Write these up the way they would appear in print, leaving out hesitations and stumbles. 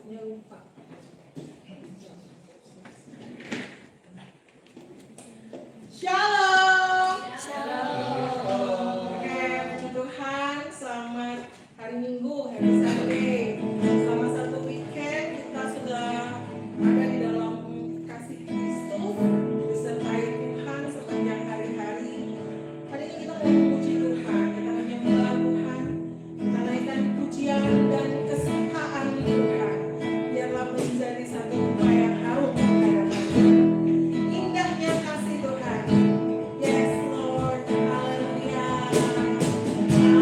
takutnya lupa. Shalom. Oke, puji Tuhan, selamat hari Minggu, happy Sunday. Selama satu weekend kita sudah ada di dalam kasih Kristus, disertai Tuhan sepanjang hari-hari. Hari ini kita mau memuji Tuhan, kita menyembah Tuhan, kita naikkan pujian dan kesukaan Tuhan. Biarlah menjadi satu upaya yang harum di hadapan. Indahnya kasih Tuhan. Yes Lord, haleluya, haleluya.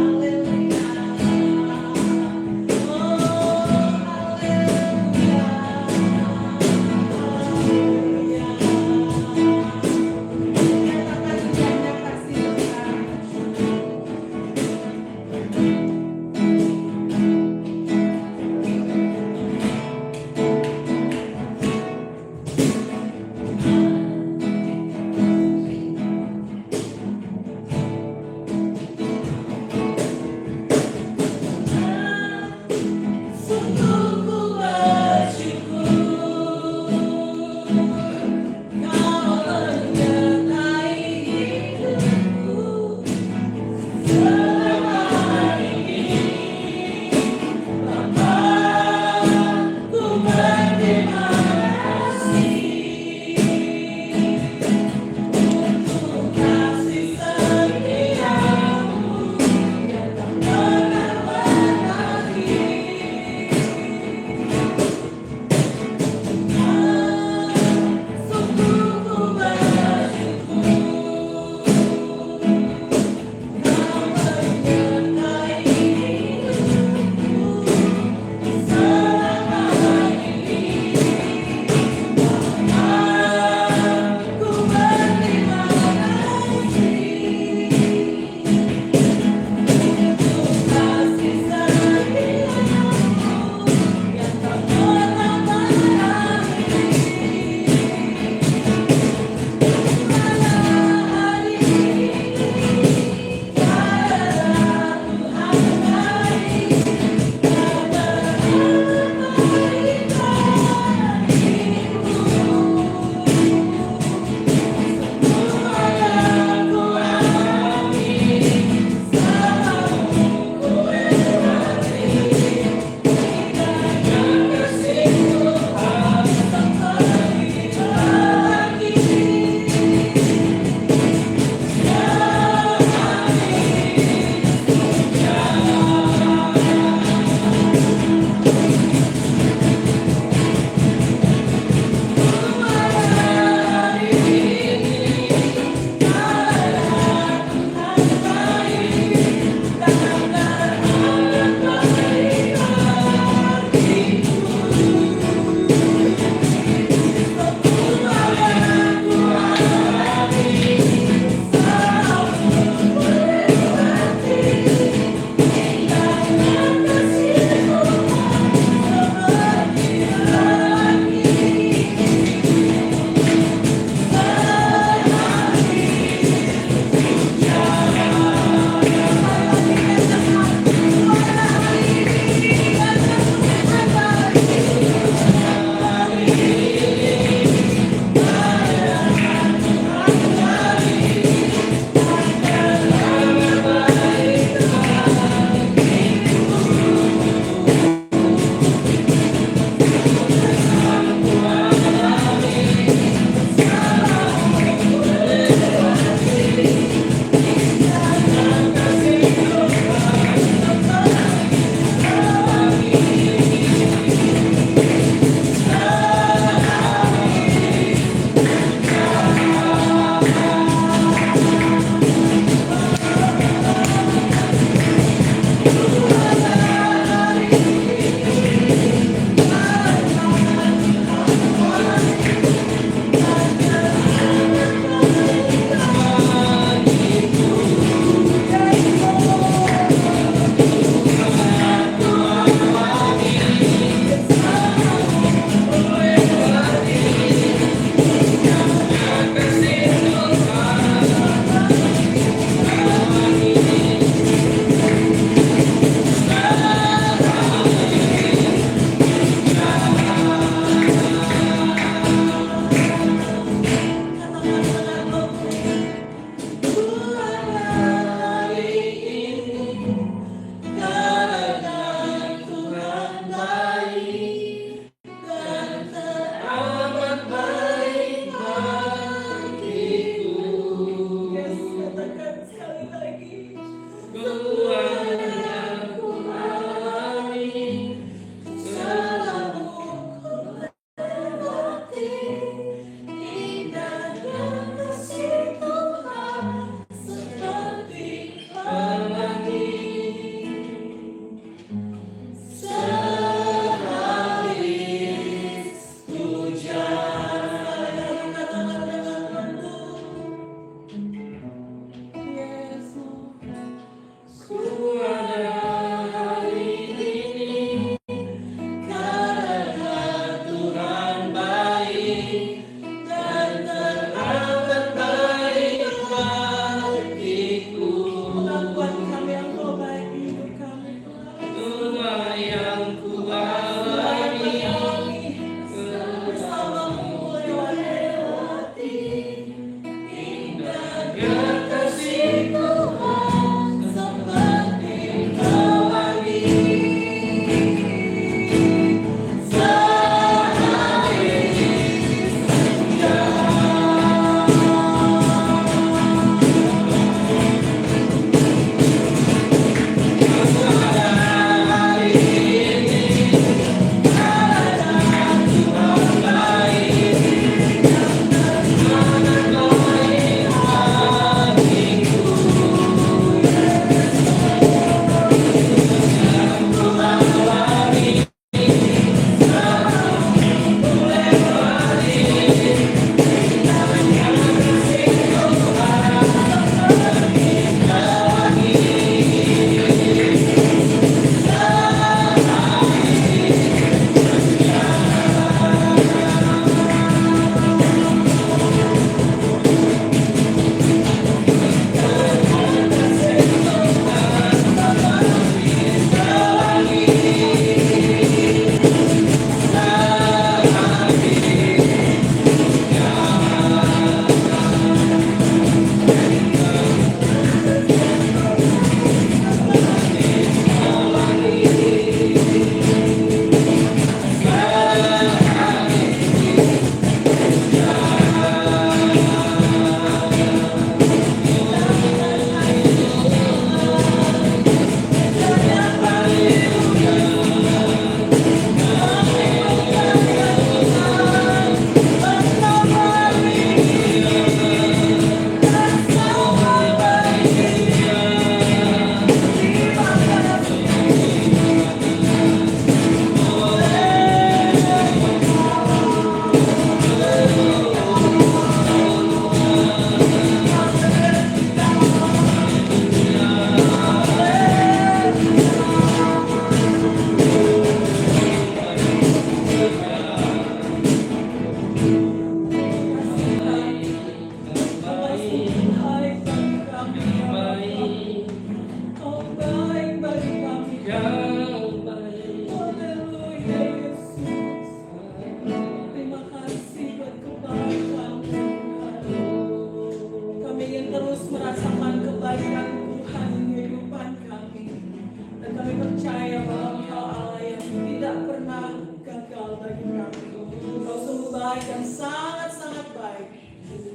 percaya bahwa Engkau Allah yang tidak pernah gagal bagi kami. Engkau sungguh baik dan sangat-sangat baik.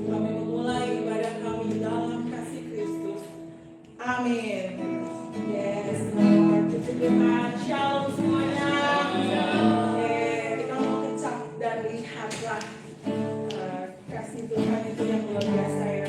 Kami memulai ibadah kami dalam kasih Kristus. Amin. Yes, Lord. Puji Tuhan. Shalom semuanya. Oke, kita mau kecap dan lihatlah kasih Tuhan itu yang luar biasa ya.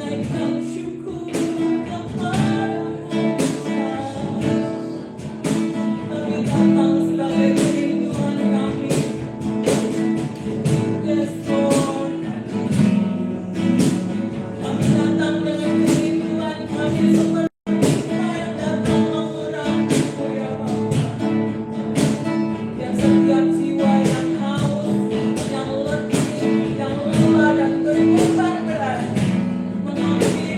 menaikkan syukur kepadamu. Kami datang sebagai kerinduan kami. Yes, Lord. Kami datang dengan kerinduan kami seperti yang datang mengurapi ya Bapa. Yang setiap jiwa yang haus, yang letih, yang lelah dan berkorban berat mengambil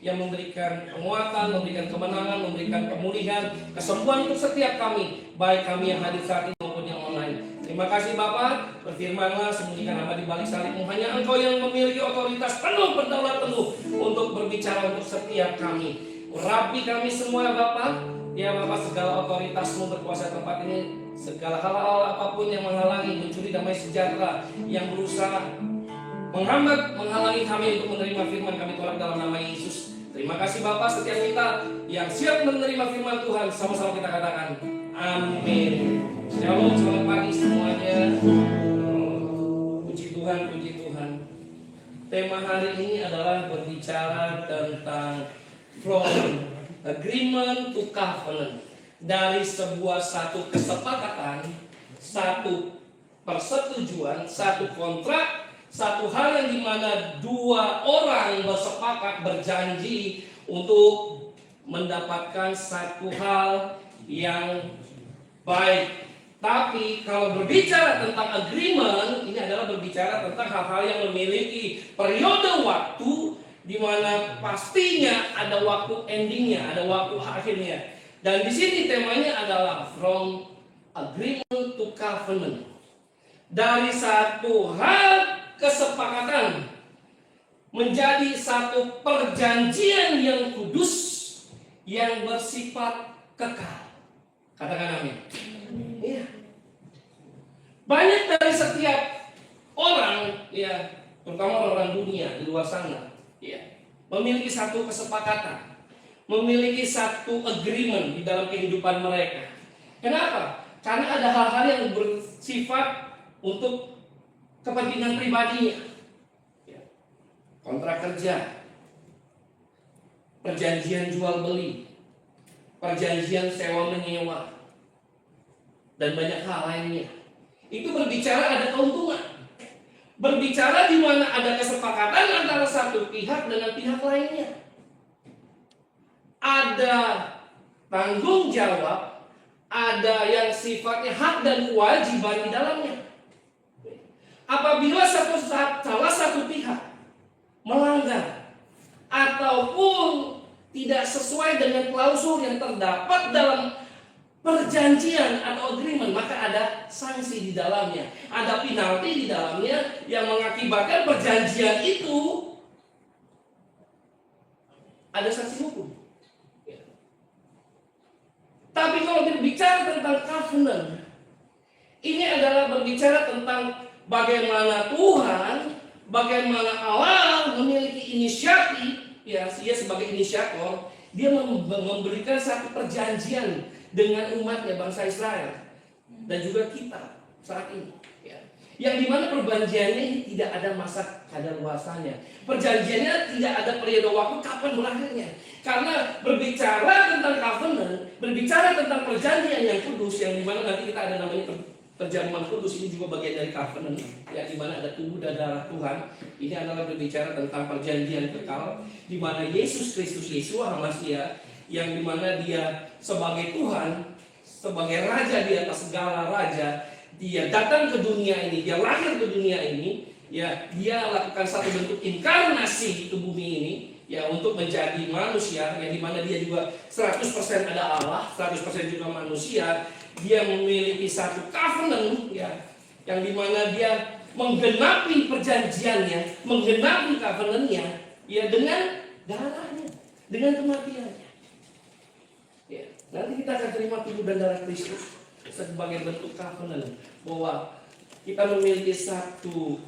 Yang memberikan penguatan, memberikan kemenangan, memberikan pemulihan, kesembuhan untuk setiap kami, baik kami yang hadir saat ini maupun yang online. Terima kasih Bapak, berfirmanlah, sembunyikan nama di balik salibmu. Hanya Engkau yang memiliki otoritas penuh, berdaulat penuh untuk berbicara untuk setiap kami. Urapi kami semua Bapak, ya Bapak, segala otoritasmu berkuasa tempat ini, segala hal-hal apapun yang menghalangi, mencuri damai sejahtera, yang berusaha menghambat, menghalangi kami untuk menerima firman, kami tolak dalam nama Yesus. Terima kasih Bapak, setiap kita yang siap menerima firman Tuhan, sama-sama kita katakan amin. Shalom, selamat pagi semuanya. Puji Tuhan, puji Tuhan. Tema hari ini adalah berbicara tentang from agreement to covenant. Dari sebuah satu kesepakatan, satu persetujuan, satu kontrak, satu hal yang dimana dua orang bersepakat berjanji untuk mendapatkan satu hal yang baik. Tapi kalau berbicara tentang agreement, ini adalah berbicara tentang hal-hal yang memiliki periode waktu di mana pastinya ada waktu endingnya, ada waktu akhirnya. Dan di sini temanya adalah from agreement to covenant. Dari satu hal kesepakatan menjadi satu perjanjian yang kudus yang bersifat kekal. Katakan amin. Iya. Banyak dari setiap orang, ya, terutama orang dunia di luar sana, ya, memiliki satu kesepakatan, memiliki satu agreement di dalam kehidupan mereka. Kenapa? Karena ada hal-hal yang bersifat untuk kepentingan pribadinya. Ya. Kontrak kerja, perjanjian jual beli, perjanjian sewa menyewa, dan banyak hal lainnya. Itu berbicara ada keuntungan. Berbicara di mana ada kesepakatan antara satu pihak dengan pihak lainnya. Ada tanggung jawab, ada yang sifatnya hak dan kewajiban di dalamnya. Apabila salah satu pihak melanggar ataupun tidak sesuai dengan klausul yang terdapat dalam perjanjian atau agreement, maka ada sanksi di dalamnya, ada penalti di dalamnya yang mengakibatkan perjanjian itu ada sanksi hukum. Tapi kalau berbicara tentang covenant, ini adalah berbicara tentang bagaimana Tuhan, bagaimana Allah memiliki inisiatif, ya, dia sebagai inisiator, dia memberikan satu perjanjian dengan umatnya bangsa Israel dan juga kita saat ini, ya. Yang dimana perjanjiannya ini tidak ada masa kadaluarsanya, perjanjiannya tidak ada periode waktu kapan berakhirnya. Karena berbicara tentang covenant, berbicara tentang perjanjian yang kudus, yang dimana nanti kita ada namanya perjamuan kudus, ini juga bagian dari covenant, ya, dimana ada tubuh dan darah Tuhan. Ini adalah berbicara tentang perjanjian kekal, dimana Yesus Kristus Yeshua HaMashiach, yang dimana dia sebagai Tuhan, sebagai Raja di atas segala raja, dia datang ke dunia ini, dia lahir ke dunia ini, ya, dia lakukan satu bentuk inkarnasi di bumi ini, ya, untuk menjadi manusia, yang dimana dia juga 100% ada Allah, 100% juga manusia. Dia memiliki satu covenant, ya, yang dimana dia menggenapi perjanjiannya, menggenapi covenantnya, ya, dengan darahnya, dengan kematiannya. Ya, nanti kita akan terima tubuh dan darah Kristus sebagai bentuk covenant, bahwa kita memiliki satu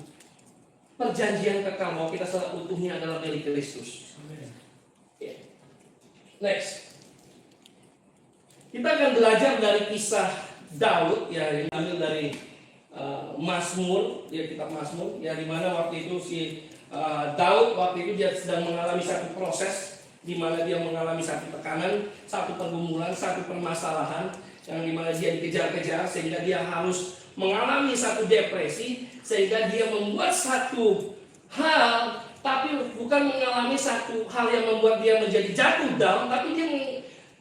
perjanjian kekal, bahwa kita seutuhnya adalah milik Kristus. Ya. Next, kita akan belajar dari kisah Daud, ya, yang diambil dari Mazmur, ya, kitab Mazmur, ya, di mana waktu itu si Daud waktu itu dia sedang mengalami satu proses, di mana dia mengalami satu tekanan, satu pergumulan, satu permasalahan, yang dimana dia dikejar-kejar sehingga dia harus mengalami satu depresi, sehingga dia membuat satu hal, tapi bukan mengalami satu hal yang membuat dia menjadi jatuh down, tapi dia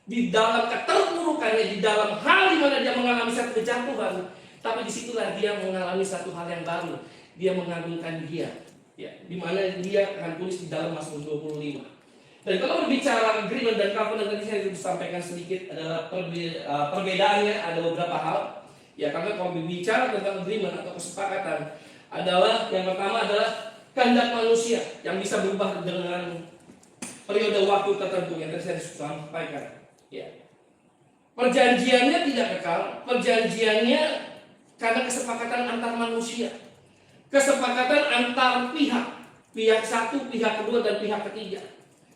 di dalam keterpurukannya, di dalam hal di mana dia mengalami satu kejatuhan, tapi disitulah dia mengalami satu hal yang baru. Dia mengagungkan dia, ya, di mana dia akan tulis di dalam Mazmur 25. Dan kalau berbicara agreement dan covenant, tadi saya sudah sampaikan sedikit adalah perbedaannya ada beberapa hal. Ya, karena kalau berbicara tentang agreement atau kesepakatan, adalah yang pertama adalah kehendak manusia yang bisa berubah dengan periode waktu tertentu yang tadi saya sampaikan. Ya. Perjanjiannya tidak kekal, perjanjiannya karena kesepakatan antar manusia, kesepakatan antar pihak, pihak satu, pihak kedua, dan pihak ketiga,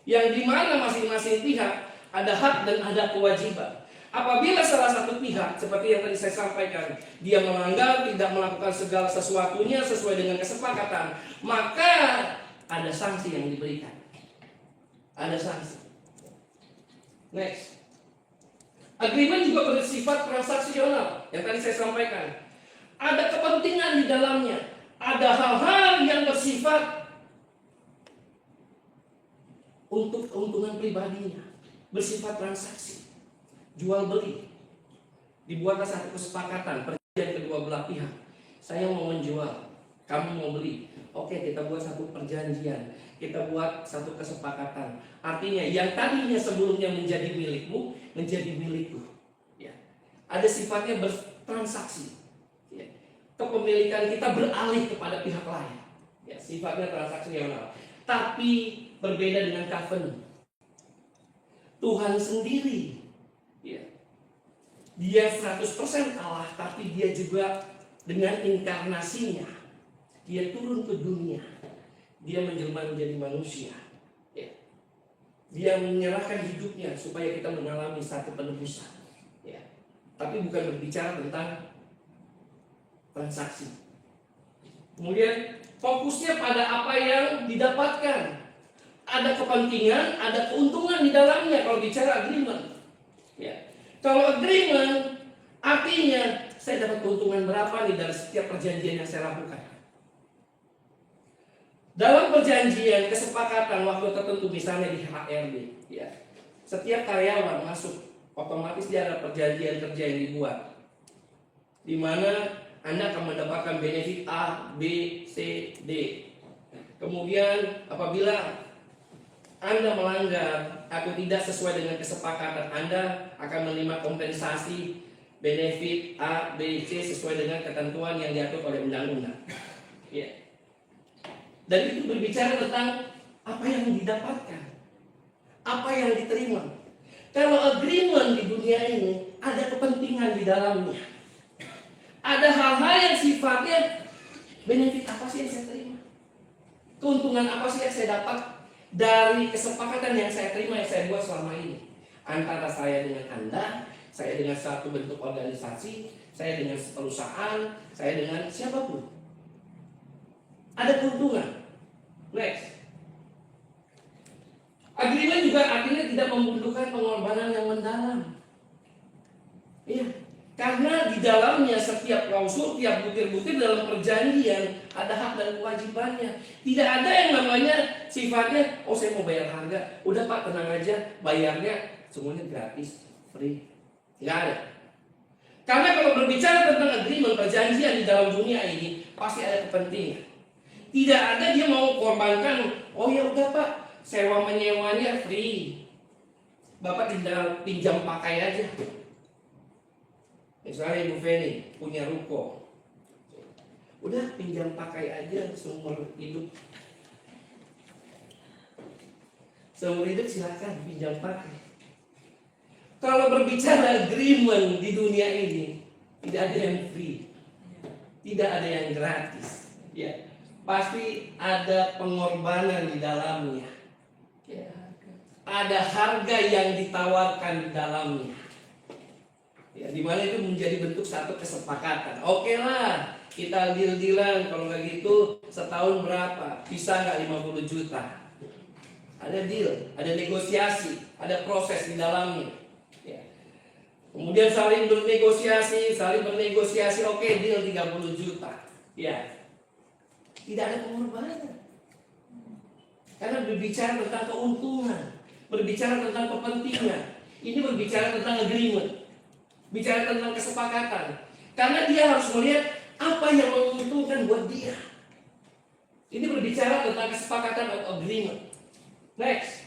yang dimana masing-masing pihak ada hak dan ada kewajiban. Apabila salah satu pihak, seperti yang tadi saya sampaikan, dia melanggar, tidak melakukan segala sesuatunya sesuai dengan kesepakatan, maka ada sanksi yang diberikan. Ada sanksi. Next. Agreement juga bersifat transaksional, yang tadi saya sampaikan. Ada kepentingan di dalamnya, ada hal-hal yang bersifat untuk keuntungan pribadinya, bersifat transaksi, jual beli. Dibuatlah satu kesepakatan, perjanjian kedua belah pihak. Saya mau menjual, kamu mau beli. Oke, kita buat satu perjanjian, kita buat satu kesepakatan. Artinya yang tadinya sebelumnya menjadi milikmu, menjadi milikku. Ya. Ada sifatnya bertransaksi. Ya. Kepemilikan kita beralih kepada pihak lain. Ya, sifatnya transaksional. Tapi berbeda dengan covenant. Tuhan sendiri, ya, Dia 100% Allah, tapi dia juga dengan inkarnasinya, dia turun ke dunia, dia menjelma menjadi manusia. Ya. Dia menyerahkan hidupnya supaya kita mengalami satu penebusan. Ya. Tapi bukan berbicara tentang transaksi. Kemudian fokusnya pada apa yang didapatkan. Ada kepentingan, ada keuntungan di dalamnya kalau bicara agreement. Ya. Kalau agreement artinya saya dapat keuntungan berapa nih dari setiap perjanjian yang saya lakukan. Dalam perjanjian kesepakatan waktu tertentu, misalnya di HRD, ya, setiap karyawan masuk otomatis dia ada perjanjian kerja yang dibuat, di mana Anda akan mendapatkan benefit A, B, C, D. Kemudian apabila Anda melanggar atau tidak sesuai dengan kesepakatan, Anda akan menerima kompensasi benefit A, B, C sesuai dengan ketentuan yang diatur oleh undang-undang. Ya. Dan itu berbicara tentang apa yang didapatkan, apa yang diterima. Kalau agreement di dunia ini ada kepentingan di dalamnya. Ada hal-hal yang sifatnya benefit apa sih yang saya terima? Keuntungan apa sih yang saya dapat dari kesepakatan yang saya terima, yang saya buat selama ini? Antara saya dengan Anda, saya dengan satu bentuk organisasi, saya dengan perusahaan, saya dengan siapapun. Ada keuntungan. Next. Agreement juga artinya tidak membutuhkan pengorbanan yang mendalam. Iya. Karena di dalamnya setiap klausul, tiap butir-butir dalam perjanjian ada hak dan kewajibannya. Tidak ada yang namanya sifatnya, oh saya mau bayar harga, udah Pak tenang aja, bayarnya semuanya gratis, free. Nggak ada. Karena kalau berbicara tentang agreement, perjanjian di dalam dunia ini pasti ada kepentingan. Tidak ada dia mau korbankan, oh ya udah Pak, sewa menyewanya free, Bapak tinggal pinjam pakai aja. Misalnya Ibu Feni punya ruko, udah pinjam pakai aja seumur hidup. Seumur hidup silakan pinjam pakai. Kalau berbicara agreement di dunia ini, tidak ada yang free, tidak ada yang gratis. Ya, pasti ada pengorbanan di dalamnya. Ya, ada harga yang ditawarkan di dalamnya. Ya, dimana itu menjadi bentuk satu kesepakatan. Oke lah, kita deal-dealan, kalau nggak gitu setahun berapa? Bisa nggak 50 juta? Ada deal, ada negosiasi, ada proses di dalamnya. Ya. Kemudian saling bernegosiasi, oke deal 30 juta. Ya. Tidak ada pengorbanan. Karena berbicara tentang keuntungan, berbicara tentang kepentingan. Ini berbicara tentang agreement. Bicara tentang kesepakatan. Karena dia harus melihat apa yang menguntungkan buat dia. Ini berbicara tentang kesepakatan atau agreement. Next.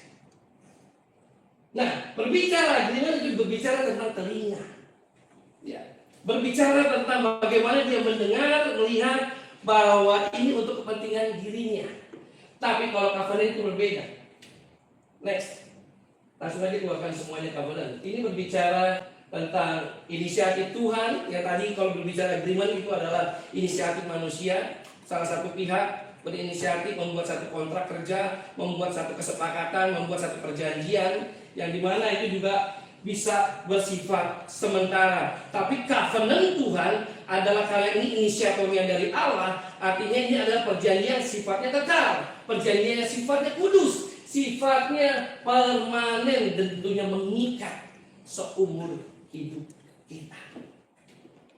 Nah, berbicara agreement itu berbicara tentang telinga. Ya. Berbicara tentang bagaimana dia mendengar, melihat bahwa ini untuk kepentingan dirinya. Tapi kalau covenant itu berbeda. Next. Langsung aja keluarkan semuanya covenant. Ini berbicara tentang inisiatif Tuhan. Yang tadi kalau berbicara agreement itu adalah inisiatif manusia. Salah satu pihak berinisiatif membuat satu kontrak kerja, membuat satu kesepakatan, membuat satu perjanjian, yang dimana itu juga bisa bersifat sementara. Tapi covenant Tuhan adalah, kali ini inisiatornya dari Allah. Artinya ini adalah perjanjian sifatnya kekal, perjanjian yang sifatnya kudus, sifatnya permanen, dan tentunya mengikat seumur hidup kita.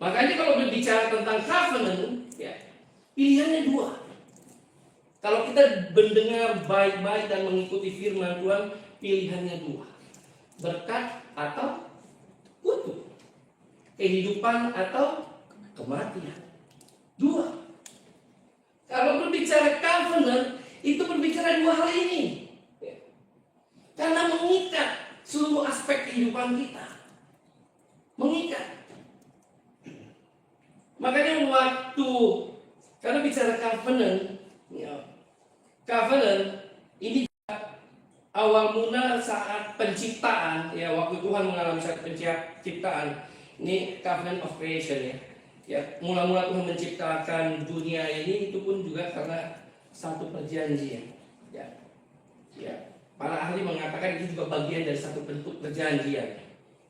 Makanya kalau berbicara tentang covenant, ya, pilihannya dua. Kalau kita mendengar baik-baik dan mengikuti firman Tuhan, pilihannya dua. Berkat atau kutuk. Kehidupan atau kematian. Dua. Kalau berbicara covenant, itu berbicara dua hal ini. Ya. Karena mengikat seluruh aspek kehidupan kita. Mengikat. Makanya waktu karena bicara covenant, ya, covenant ini awal mula saat penciptaan, ya, waktu Tuhan mengalami saat penciptaan, Ini covenant of creation ya. Ya, mula-mula Tuhan menciptakan dunia ini itu pun juga karena satu perjanjian. Ya. Ya. Para ahli mengatakan itu juga bagian dari satu bentuk perjanjian.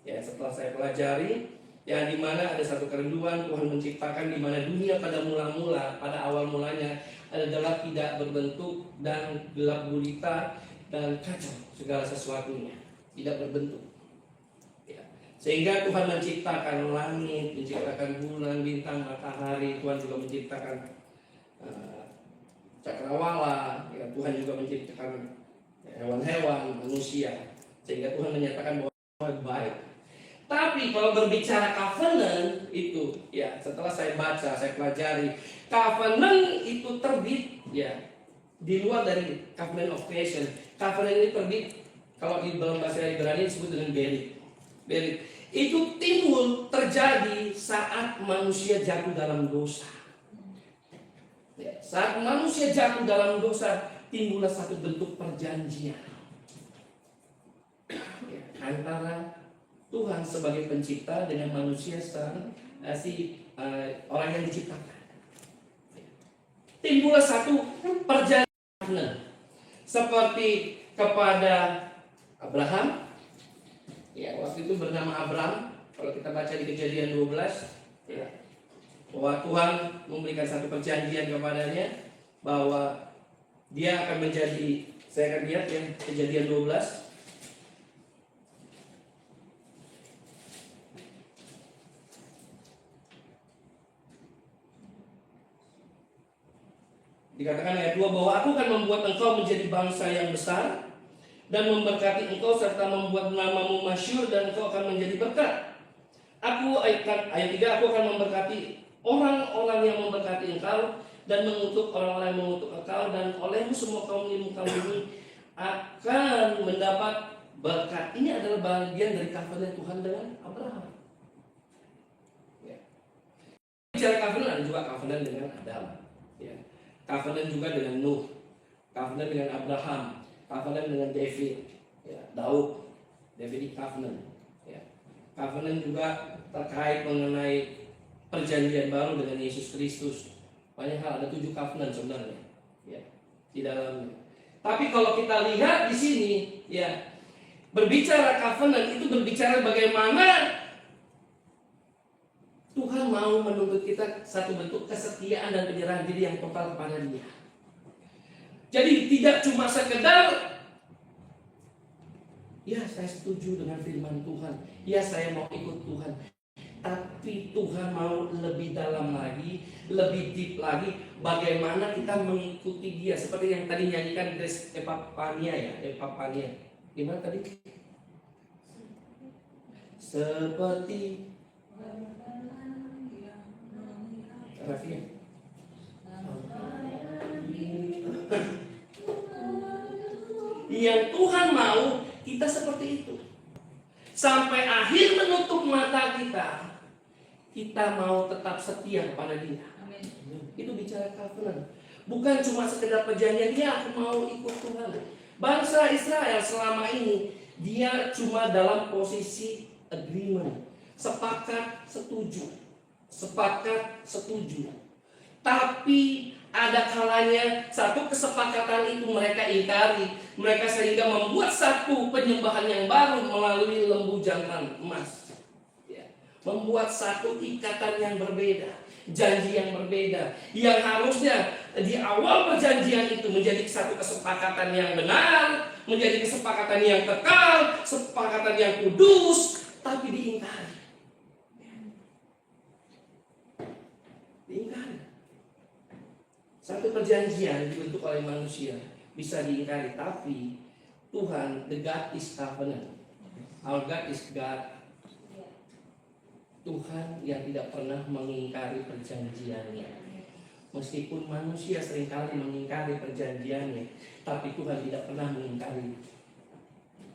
Ya, setelah saya pelajari, ya di mana ada satu kerinduan Tuhan menciptakan di mana dunia pada mula-mula, pada awal mulanya adalah tidak berbentuk dan gelap gulita dan kacau segala sesuatunya, tidak berbentuk. Ya. Sehingga Tuhan menciptakan langit, menciptakan bulan, bintang, matahari. Tuhan juga menciptakan cakrawala. Ya, Tuhan juga menciptakan hewan-hewan, manusia. Sehingga Tuhan menyatakan bahwa baik. Tapi kalau berbicara covenant itu, ya setelah saya baca, saya pelajari, covenant itu terbit, ya di luar dari covenant of creation. Covenant ini terbit, kalau di dalam bahasa Ibrani disebut dengan berit. Berit itu timbul terjadi saat manusia jatuh dalam dosa. Ya, saat manusia jatuh dalam dosa, timbullah satu bentuk perjanjian ya, antara Tuhan sebagai pencipta dengan manusia orang yang diciptakan. Timbullah satu perjanjian seperti kepada Abraham. Ya, waktu itu bernama Abraham. Kalau kita baca di Kejadian 12, ya, bahwa Tuhan memberikan satu perjanjian kepadanya bahwa dia akan menjadi, saya akan lihat ya Kejadian 12. Dikatakan ayat 2 bahwa aku akan membuat engkau menjadi bangsa yang besar dan memberkati engkau serta membuat namamu masyhur dan engkau akan menjadi berkat. Ayat 3, aku akan memberkati orang-orang yang memberkati engkau dan mengutuk orang-orang yang mengutuk engkau, dan olehmu semua kaum di muka bumi akan mendapat berkat. Ini adalah bagian dari covenant Tuhan dengan Abraham. Ya. Bicara covenant, ada juga covenant dengan Adam. Ya. Covenant juga dengan Nuh, covenant dengan Abraham, covenant dengan David, ya, Daud, Davidic covenant. Ya. Covenant juga terkait mengenai perjanjian baru dengan Yesus Kristus. Banyak hal, ada 7 covenant sebenarnya, ya, di dalamnya. Tapi kalau kita lihat di sini, ya, berbicara covenant itu berbicara bagaimana Tuhan mau menuntut kita satu bentuk kesetiaan dan penyerahan diri yang total kepada Dia. Jadi tidak cuma sekedar, ya saya setuju dengan firman Tuhan, ya saya mau ikut Tuhan. Tapi Tuhan mau lebih dalam lagi, lebih deep lagi, bagaimana kita mengikuti Dia. Seperti yang tadi nyanyikan Grace Epapania ya, Epapania. Gimana tadi? Seperti Rafia. Yang Tuhan mau kita seperti itu. Sampai akhir menutup mata kita, kita mau tetap setia kepada Dia. Amin. Itu bicara covenant. Bukan cuma sekedar perjanjian, dia aku mau ikut Tuhan. Bangsa Israel selama ini, dia cuma dalam posisi agreement. Sepakat, setuju. Sepakat, setuju. Tapi ada kalanya satu kesepakatan itu mereka ingkari. Mereka sehingga membuat satu penyembahan yang baru melalui lembu jantan emas. Membuat satu ikatan yang berbeda, janji yang berbeda, yang harusnya di awal perjanjian itu menjadi satu kesepakatan yang benar, menjadi kesepakatan yang kekal, kesepakatan yang kudus, tapi diingkari. Diingkari. Satu perjanjian dibentuk oleh manusia bisa diingkari, tapi Tuhan, the God is covenant. Our God is God. Tuhan yang tidak pernah mengingkari perjanjiannya. Meskipun manusia seringkali mengingkari perjanjiannya, tapi Tuhan tidak pernah mengingkari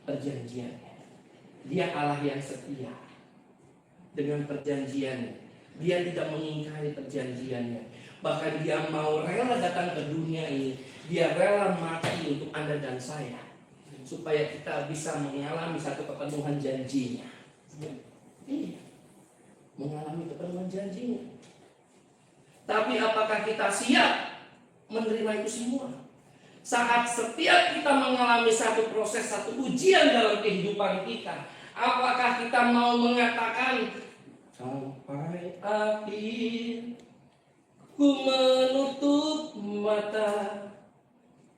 perjanjiannya. Dia Allah yang setia dengan perjanjiannya. Dia tidak mengingkari perjanjiannya. Bahkan Dia mau rela datang ke dunia ini. Dia rela mati untuk Anda dan saya, supaya kita bisa mengalami satu kepenuhan janjinya. Iya. mengalami kepenuhan janjinya. Tapi apakah kita siap menerima itu semua? Saat setiap kita mengalami satu proses, satu ujian dalam kehidupan kita, apakah kita mau mengatakan sampai akhir ku menutup mata,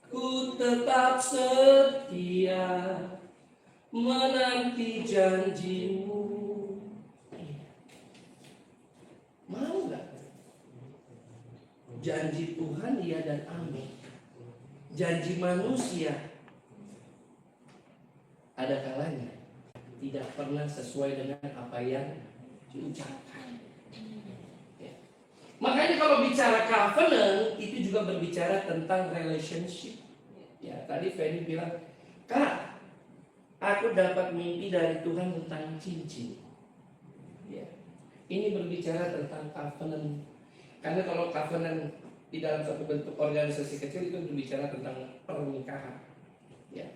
ku tetap setia menanti janjimu? Mau gak? Janji Tuhan iya dan amin. Janji manusia ada kalanya tidak pernah sesuai dengan apa yang diucapkan. Ya. Makanya kalau bicara covenant itu juga berbicara tentang relationship. Ya, tadi Feni bilang, Kak, aku dapat mimpi dari Tuhan tentang cincin. Ya. Ini berbicara tentang covenant. Karena kalau covenant di dalam satu bentuk organisasi kecil itu berbicara tentang pernikahan. Ya.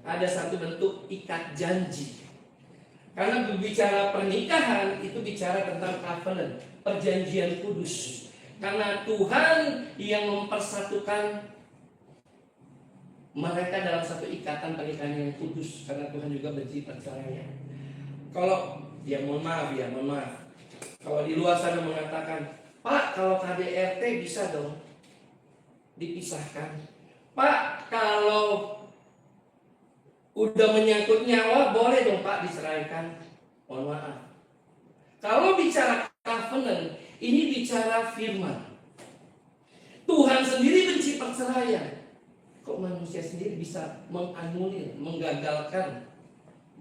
Ada satu bentuk ikat janji. Karena berbicara pernikahan itu bicara tentang covenant, perjanjian kudus. Karena Tuhan yang mempersatukan mereka dalam satu ikatan pernikahan yang kudus. Karena Tuhan juga benci perceraian. Kalau mohon maaf. Kalau di luar sana mengatakan, Pak, kalau KDRT bisa dong dipisahkan. Pak, kalau udah menyangkut nyawa boleh dong Pak diceraikan. Mohon maaf. Kalau bicara covenant, ini bicara firman. Tuhan sendiri benci perceraian. Kok manusia sendiri bisa menganulir, menggagalkan,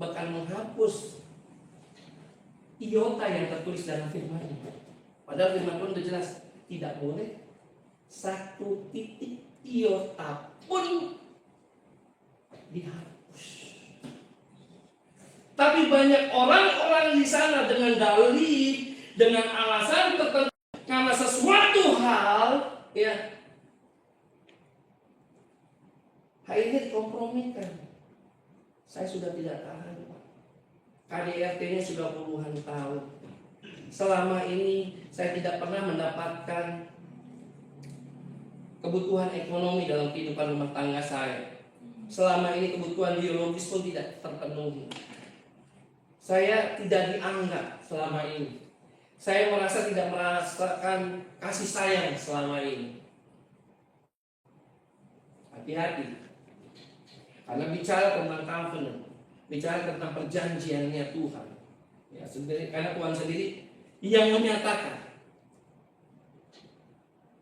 bahkan menghapus iota yang tertulis dalam firman ini? Padahal firman Tuhan sudah jelas, tidak boleh satu titik iota pun dihapus. Tapi banyak orang-orang di sana dengan dalih, dengan alasan tertentu, karena sesuatu hal, ya, akhirnya dikompromikan. Saya sudah tidak tahan, Pak. KDRT-nya sudah puluhan tahun. Selama ini saya tidak pernah mendapatkan kebutuhan ekonomi dalam kehidupan rumah tangga saya. Selama ini kebutuhan biologis pun tidak terpenuhi. Saya tidak dianggap selama ini. Saya merasa tidak merasakan kasih sayang selama ini. Hati-hati. Karena bicara tentang covenant, bicara tentang perjanjiannya Tuhan. Ya, sendiri, karena Tuhan sendiri yang menyatakan.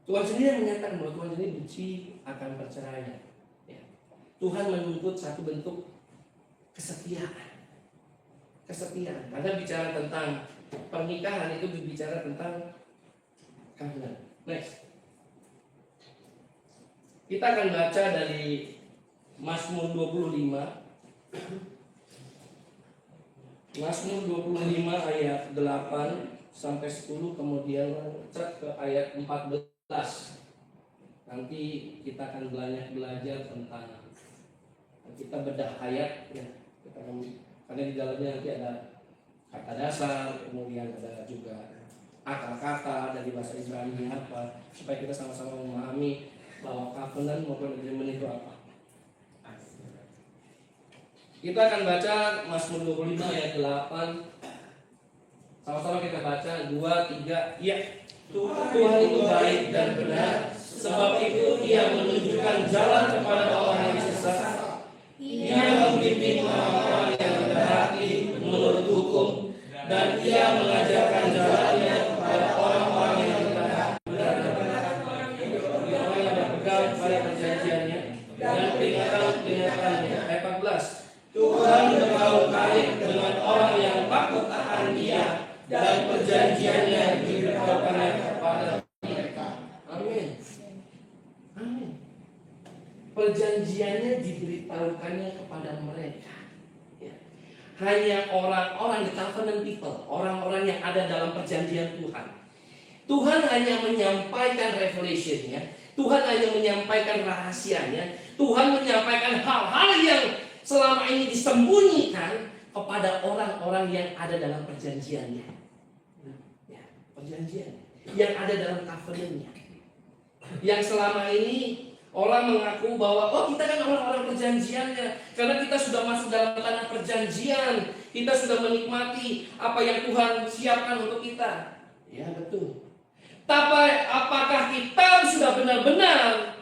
Tuhan sendiri yang menyatakan bahwa Tuhan sendiri benci akan perceraian. Ya. Tuhan menuntut satu bentuk kesetiaan. Kesetiaan. Karena bicara tentang pernikahan itu berbicara tentang covenant. Next. Kita akan baca dari Mazmur 25. Mazmur 25 ayat 8 sampai 10, kemudian loncat ke ayat 14. Nanti kita akan belajar tentang, kita bedah ayat ya. Karena di dalamnya nanti ada kata dasar, kemudian ada juga akar kata dari bahasa Ibrani apa, supaya kita sama-sama memahami bahwa covenant maupun agreement itu apa. Kita akan baca Mazmur 25 ayat 8. Sama-sama kita baca 2, 3. Ya. Tuhan itu baik dan benar, sebab itu Ia menunjukkan jalan kepada orang yang sesat. Ia membimbing orang-orang yang rendah hati menurut hukum, dan Ia mengajarkan jalannya kepada orang-orang yang rendah hati. Orang yang berpegang pada perjanjiannya dan peringatan-peringatannya. Ayat 14. Tuhan berlaut baik dengan orang yang takut akan Dia, dan perjanjiannya diberitahukannya kepada mereka. Amin. Amin. Perjanjiannya diberitahukannya kepada mereka. Ya. Hanya orang-orang the covenant people, orang-orang yang ada dalam perjanjian Tuhan. Tuhan hanya menyampaikan revelation-nya, Tuhan hanya menyampaikan rahasianya, Tuhan menyampaikan hal-hal yang selama ini disembunyikan kepada orang-orang yang ada dalam perjanjiannya. perjanjian yang ada dalam covenant-nya. Yang selama ini orang mengaku bahwa kita kan orang-orang perjanjiannya, karena kita sudah masuk dalam tanah perjanjian, kita sudah menikmati apa yang Tuhan siapkan untuk kita. Ya betul. Tapi apakah kita sudah benar-benar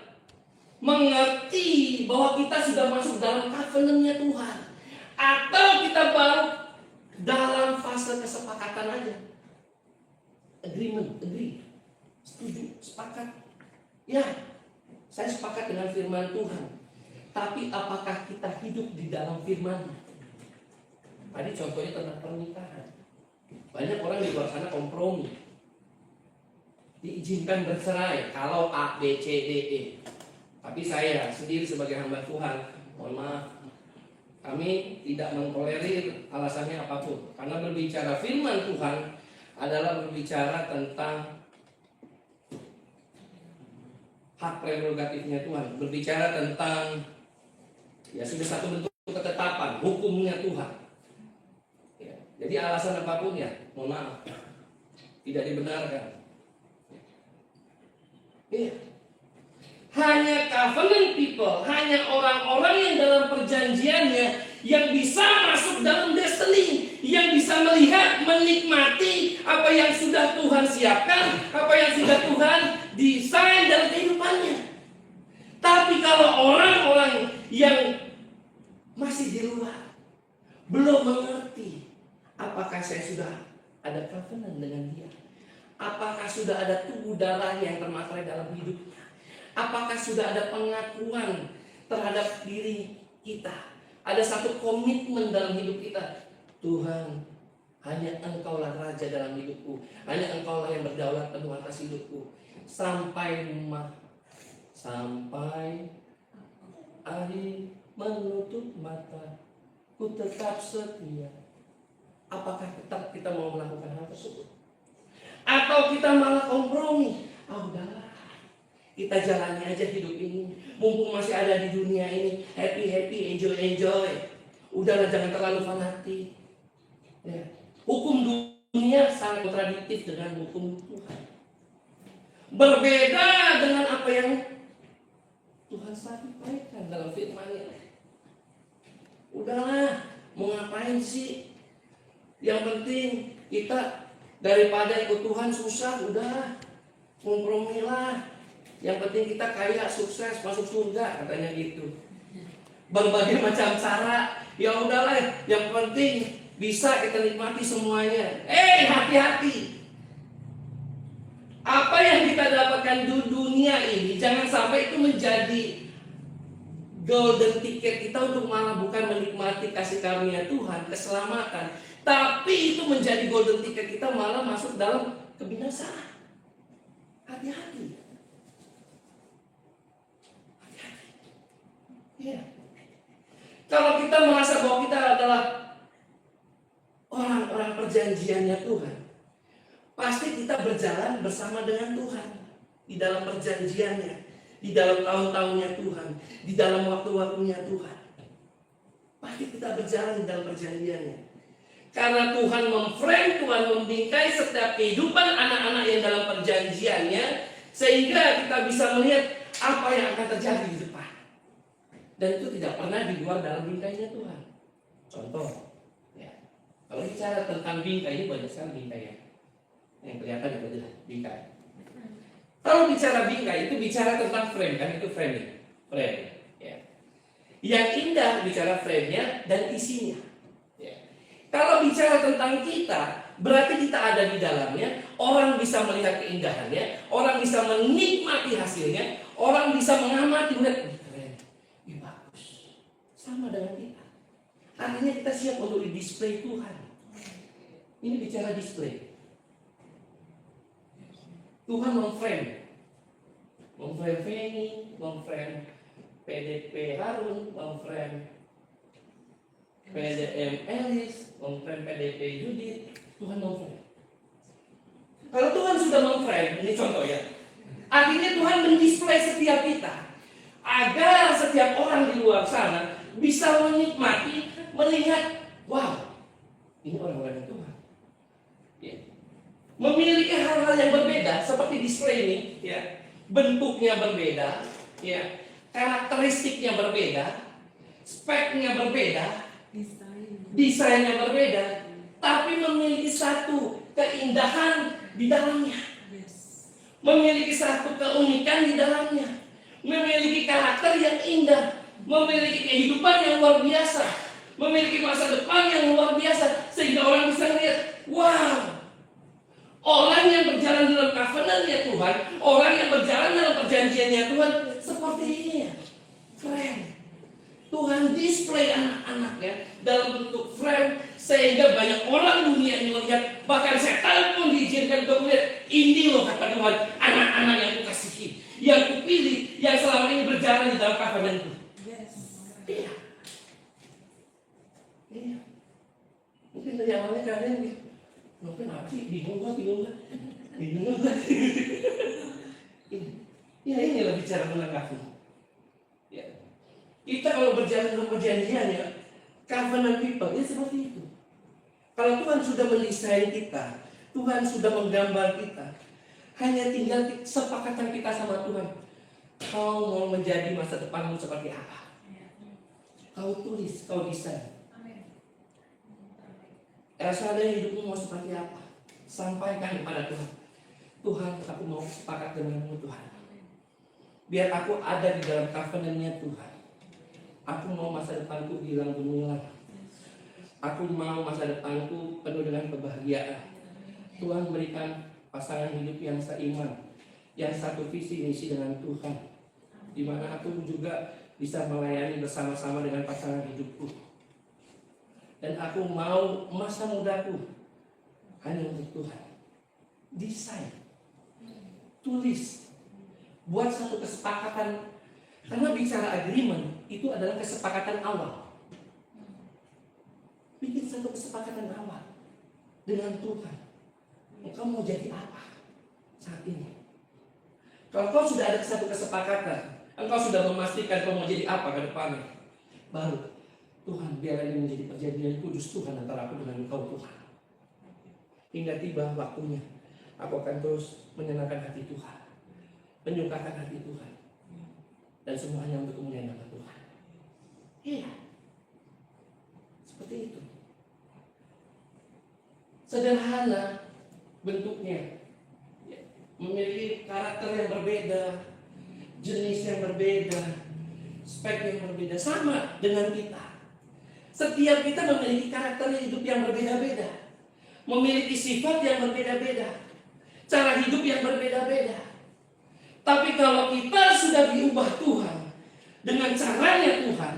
mengerti bahwa kita sudah masuk dalam covenant-nya Tuhan? Atau kita baru dalam fase kesepakatan aja? Agreement, agree, setuju, sepakat. Ya, saya sepakat dengan firman Tuhan. Tapi apakah kita hidup di dalam firman? Tadi contohnya tentang pernikahan. Banyak orang di luar sana kompromi. Diizinkan bercerai kalau A, B, C, D, E. Tapi saya sendiri sebagai hamba Tuhan, mohon maaf, kami tidak mentolerir alasannya apapun. Karena berbicara firman Tuhan adalah berbicara tentang hak prerogatifnya Tuhan. Berbicara tentang ya sudah satu bentuk ketetapan, hukumnya Tuhan. Ya, jadi alasan apapun ya, mohon maaf, tidak dibenarkan. Ya. Hanya covenant people, hanya orang-orang yang dalam perjanjiannya yang bisa masuk dalam destiny, yang bisa melihat, menikmati apa yang sudah Tuhan siapkan, apa yang sudah Tuhan desain dalam kehidupannya. Tapi kalau orang-orang yang masih di luar, belum mengerti apakah saya sudah ada covenant dengan dia, apakah sudah ada tubuh darah yang termaterai dalam hidupnya, apakah sudah ada pengakuan terhadap diri kita, ada satu komitmen dalam hidup kita. Tuhan, hanya Engkaulah Raja dalam hidupku, hanya Engkaulah yang berdaulat penuh atas hidupku. Sampai akhir menutup mata, ku tetap setia. Apakah tetap kita mau melakukan hal tersebut? Atau kita malah kompromi? Udahlah, kita jalani aja hidup ini, mumpung masih ada di dunia ini, happy, enjoy. Udahlah, jangan terlalu fanatik. Ya. Hukum dunia sangat kontradiktif dengan hukum Tuhan. Berbeda dengan apa yang Tuhan sampaikan dalam firman-Nya. Udahlah, mau ngapain sih? Yang penting kita daripada ikut Tuhan susah, udah kompromilah. Yang penting kita kaya, sukses, masuk surga, katanya gitu. Berbagai macam cara, ya udahlah, yang penting bisa kita nikmati semuanya. Hati-hati. Apa yang kita dapatkan di dunia ini jangan sampai itu menjadi golden ticket kita untuk malah bukan menikmati kasih karunia Tuhan, keselamatan, tapi itu menjadi golden ticket kita malah masuk dalam kebinasaan. Hati-hati. Ya. Kalau kita merasa bahwa kita adalah orang-orang perjanjiannya Tuhan, pasti kita berjalan bersama dengan Tuhan di dalam perjanjiannya, di dalam tahun-tahunnya Tuhan, di dalam waktu-waktunya Tuhan. Pasti kita berjalan di dalam perjanjiannya. Karena Tuhan memframe, Tuhan membingkai setiap kehidupan anak-anak yang dalam perjanjiannya, sehingga kita bisa melihat apa yang akan terjadi di depan. Dan itu tidak pernah di luar dalam bingkainya Tuhan. Contoh, ya, kalau bicara tentang bingkai, ini banyak sekali bingkai ya. Yang kelihatan itu adalah bingkai. Kalau bicara bingkai itu bicara tentang frame, kan itu frame, ya. Yang indah bicara frame-nya dan isinya. Ya. Kalau bicara tentang kita, berarti kita ada di dalamnya. Orang bisa melihat keindahannya, orang bisa menikmati hasilnya, orang bisa mengamati, melihat bagus, sama dengan kita. Artinya kita siap untuk di-display Tuhan. Ini bicara display. Tuhan memframe Feni, memframe PDP Harun, memframe PDM Elis, memframe PDP Judith. Tuhan memframe. Kalau Tuhan sudah memframe, ini contoh ya, artinya Tuhan mendisplay setiap kita agar setiap orang di luar sana bisa menikmati, melihat, wow, ini orang-orang Tuhan. Ya. memiliki hal-hal yang berbeda seperti display ini, ya. Bentuknya berbeda, ya. Karakteristiknya berbeda, speknya berbeda, desainnya berbeda, tapi memiliki satu keindahan di dalamnya, memiliki satu keunikan di dalamnya, memiliki karakter yang indah, memiliki kehidupan yang luar biasa, memiliki masa depan yang luar biasa, sehingga orang bisa melihat, wow, orang yang berjalan dalam covenant-Nya Tuhan, orang yang berjalan dalam perjanjiannya Tuhan, seperti ini ya, keren. Tuhan display anak-anaknya dalam bentuk frame, sehingga banyak orang dunia yang melihat, bahkan setan pun diizinkan untuk melihat. Ini loh kata Tuhan, anak-anak yang kukasihi, yang kupilih, yang selama ini berjalan di dalam covenant-Ku. Iya. Iya. Mungkin dari awalnya kalian gitu, kenapa sih? Bingung gak? Ya inilah bicara tentang covenant. Ya. Kita kalau berjalan dalam perjanjian ya, covenant people ya seperti itu. Kalau Tuhan sudah mendesain kita, Tuhan sudah menggambar kita, hanya tinggal kesepakatan kita sama Tuhan. Kau mau menjadi masa depanmu seperti apa? Kau tulis, kau desain. Ada hidupmu mau seperti apa? Sampaikan kepada Tuhan. Tuhan, aku mau sepakat denganmu Tuhan. Biar aku ada di dalam covenant-Nya Tuhan. Aku mau masa depanku hilang gemilang. Aku mau masa depanku penuh dengan kebahagiaan. Tuhan berikan pasangan hidup yang seiman, yang satu visi misi dengan Tuhan, di mana aku juga bisa melayani bersama-sama dengan pasangan hidupku. Dan aku mau masa mudaku hanya untuk Tuhan. Desain, tulis, buat satu kesepakatan. Karena bicara agreement itu adalah kesepakatan awal. Bikin satu kesepakatan awal dengan Tuhan. Engkau mau jadi apa saat ini? Kalau kau sudah ada satu kesepakatan, engkau sudah memastikan kau mau jadi apa ke depannya, baru Tuhan, biar ini menjadi perjanjian kudus Tuhan antara aku dengan engkau Tuhan. Hingga tiba waktunya, aku akan terus menyenangkan hati Tuhan, menyukakan hati Tuhan, dan semuanya untuk kemuliaan nama Tuhan. Iya, seperti itu. Sederhana bentuknya, memiliki karakter yang berbeda, jenis yang berbeda, spek yang berbeda, sama dengan kita. Setiap kita memiliki karakter hidup yang berbeda-beda, memiliki sifat yang berbeda-beda, cara hidup yang berbeda-beda. Tapi kalau kita sudah diubah Tuhan dengan caranya Tuhan,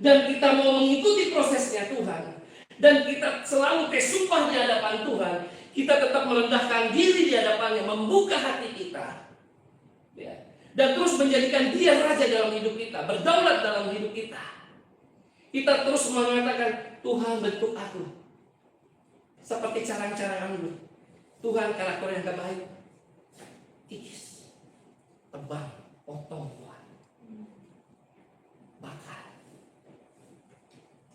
dan kita mau mengikuti prosesnya Tuhan, dan kita selalu kesumpah di hadapan Tuhan, kita tetap merendahkan diri di hadapannya, membuka hati kita, ya, dan terus menjadikan Dia raja dalam hidup kita, berdaulat dalam hidup kita. Kita terus mengatakan, Tuhan bentuk aku seperti carang-carang anggur. Tuhan, karakter yang gak baik, kikis, tebang, potong Tuhan, bakar.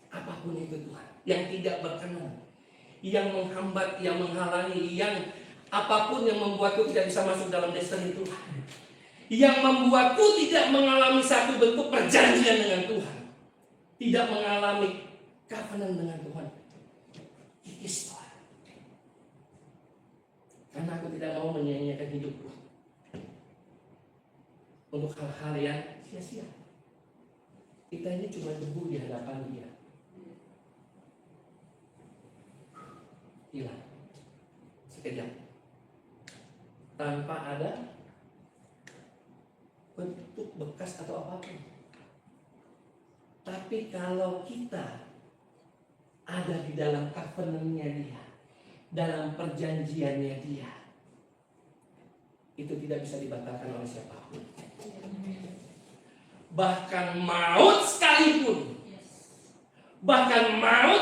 Apapun itu Tuhan, yang tidak berkenan, yang menghambat, yang menghalangi, yang apapun yang membuatku tidak bisa masuk dalam destiny Tuhan, yang membuatku tidak mengalami satu bentuk perjanjian dengan Tuhan, tidak mengalami covenant dengan Tuhan, kikis Tuhan. Karena aku tidak mau menyia-nyiakan hidupku untuk hal-hal yang sia-sia. Kita ini cuma debu di hadapan Dia. Hilang sekejap tanpa ada bentuk bekas atau apapun. Tapi kalau kita ada di dalam covenant-Nya Dia, dalam perjanjiannya Dia, itu tidak bisa dibatalkan oleh siapapun. Bahkan maut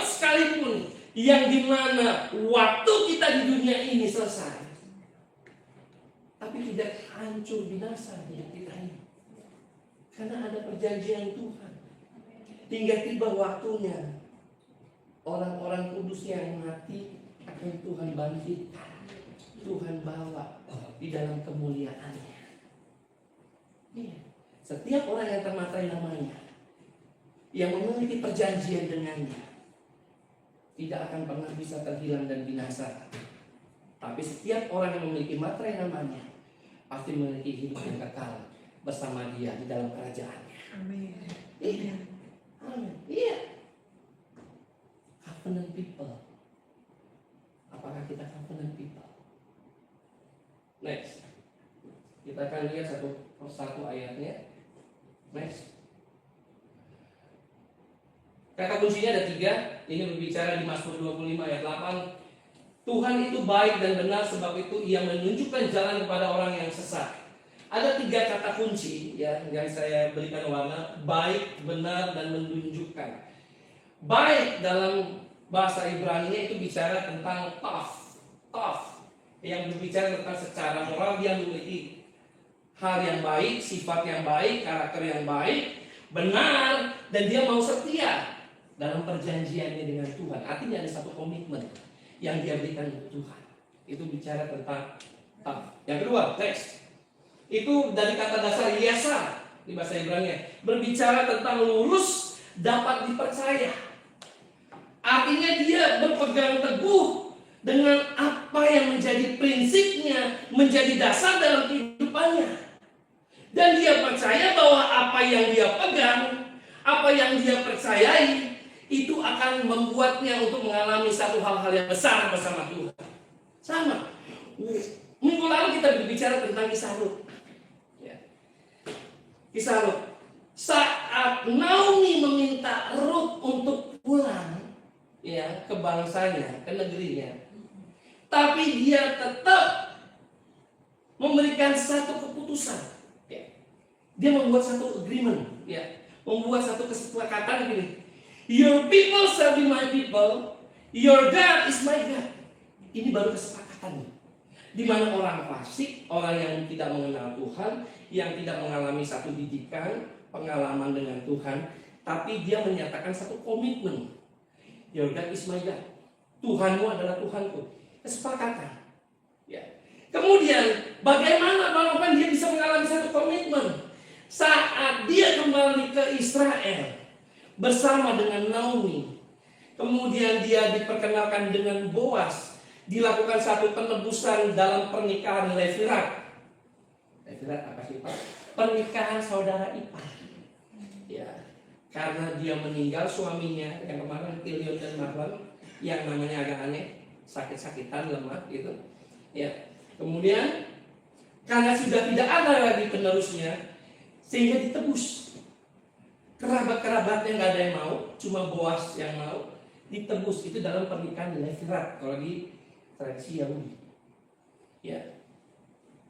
sekalipun, yang dimana waktu kita di dunia ini selesai, tapi tidak hancur binasa hidup kita ini, karena ada perjanjian Tuhan. Hingga tiba waktunya orang-orang kudus yang mati akan Tuhan bangkitkan di dalam kemuliaannya. Iya. Setiap orang yang termaterai namanya, yang memiliki perjanjian dengannya, tidak akan pernah bisa terhilang dan binasa. Tapi setiap orang yang memiliki materai namanya pasti memiliki hidup yang kekal bersama dia di dalam kerajaannya. Amin. Iya. Amin. Iya. Covenant people. Apakah kita covenant people? Next. Kita akan lihat satu persatu ayatnya. Next. Kata kuncinya ada 3. Ini berbicara di Mazmur 25 ayat 8. Tuhan itu baik dan benar, sebab itu Ia menunjukkan jalan kepada orang yang sesat. Ada 3 kata kunci ya yang saya berikan warna: baik, benar, dan menunjukkan. Baik dalam bahasa Ibrani itu bicara tentang tough, yang berbicara tentang secara moral dia memiliki hal yang baik, sifat yang baik, karakter yang baik, benar, dan dia mau setia dalam perjanjiannya dengan Tuhan. Artinya ada satu komitmen yang dia berikan untuk Tuhan. Itu bicara tentang tough. Yang kedua, next. Itu dari kata dasar yasa di bahasa Ibrani, berbicara tentang lurus, dapat dipercaya. Artinya dia berpegang teguh dengan apa yang menjadi prinsipnya, menjadi dasar dalam kehidupannya. Dan dia percaya bahwa apa yang dia pegang, apa yang dia percayai, itu akan membuatnya untuk mengalami satu hal-hal yang besar bersama Tuhan. Sama. Minggu lalu kita berbicara tentang Kisah Rut. Kisah Rut. Saat Naomi meminta Rut untuk pulang ya ke bangsanya, ke negerinya, tapi dia tetap memberikan satu keputusan. Dia membuat satu agreement, membuat satu kesepakatan gini. Your people shall be my people, your God is my God. Ini baru kesepakatan. Di mana orang fasik, orang yang tidak mengenal Tuhan, yang tidak mengalami satu didikan, pengalaman dengan Tuhan, tapi dia menyatakan satu komitmen. Your God is my God. Tuhanmu adalah Tuhanku. Kesepakatan. Ya. Kemudian bagaimana walaupun dia bisa mengalami satu komitmen? Saat dia kembali ke Israel bersama dengan Naomi, kemudian dia diperkenalkan dengan Boas, dilakukan satu penebusan dalam pernikahan Levirat. Levirat apa sih Pak? Pernikahan saudara ipar. Ya, karena dia meninggal suaminya yang kemarin Kilion dan Mahlon, yang namanya agak aneh, sakit-sakitan, lemah gitu. Ya, kemudian karena sudah tidak ada lagi penerusnya, sehingga ditebus. Kerabat-kerabatnya nggak ada yang mau, cuma Boas yang mau ditebus. Itu dalam pernikahan Levirat kalau di tradisi Yahudi. Ya.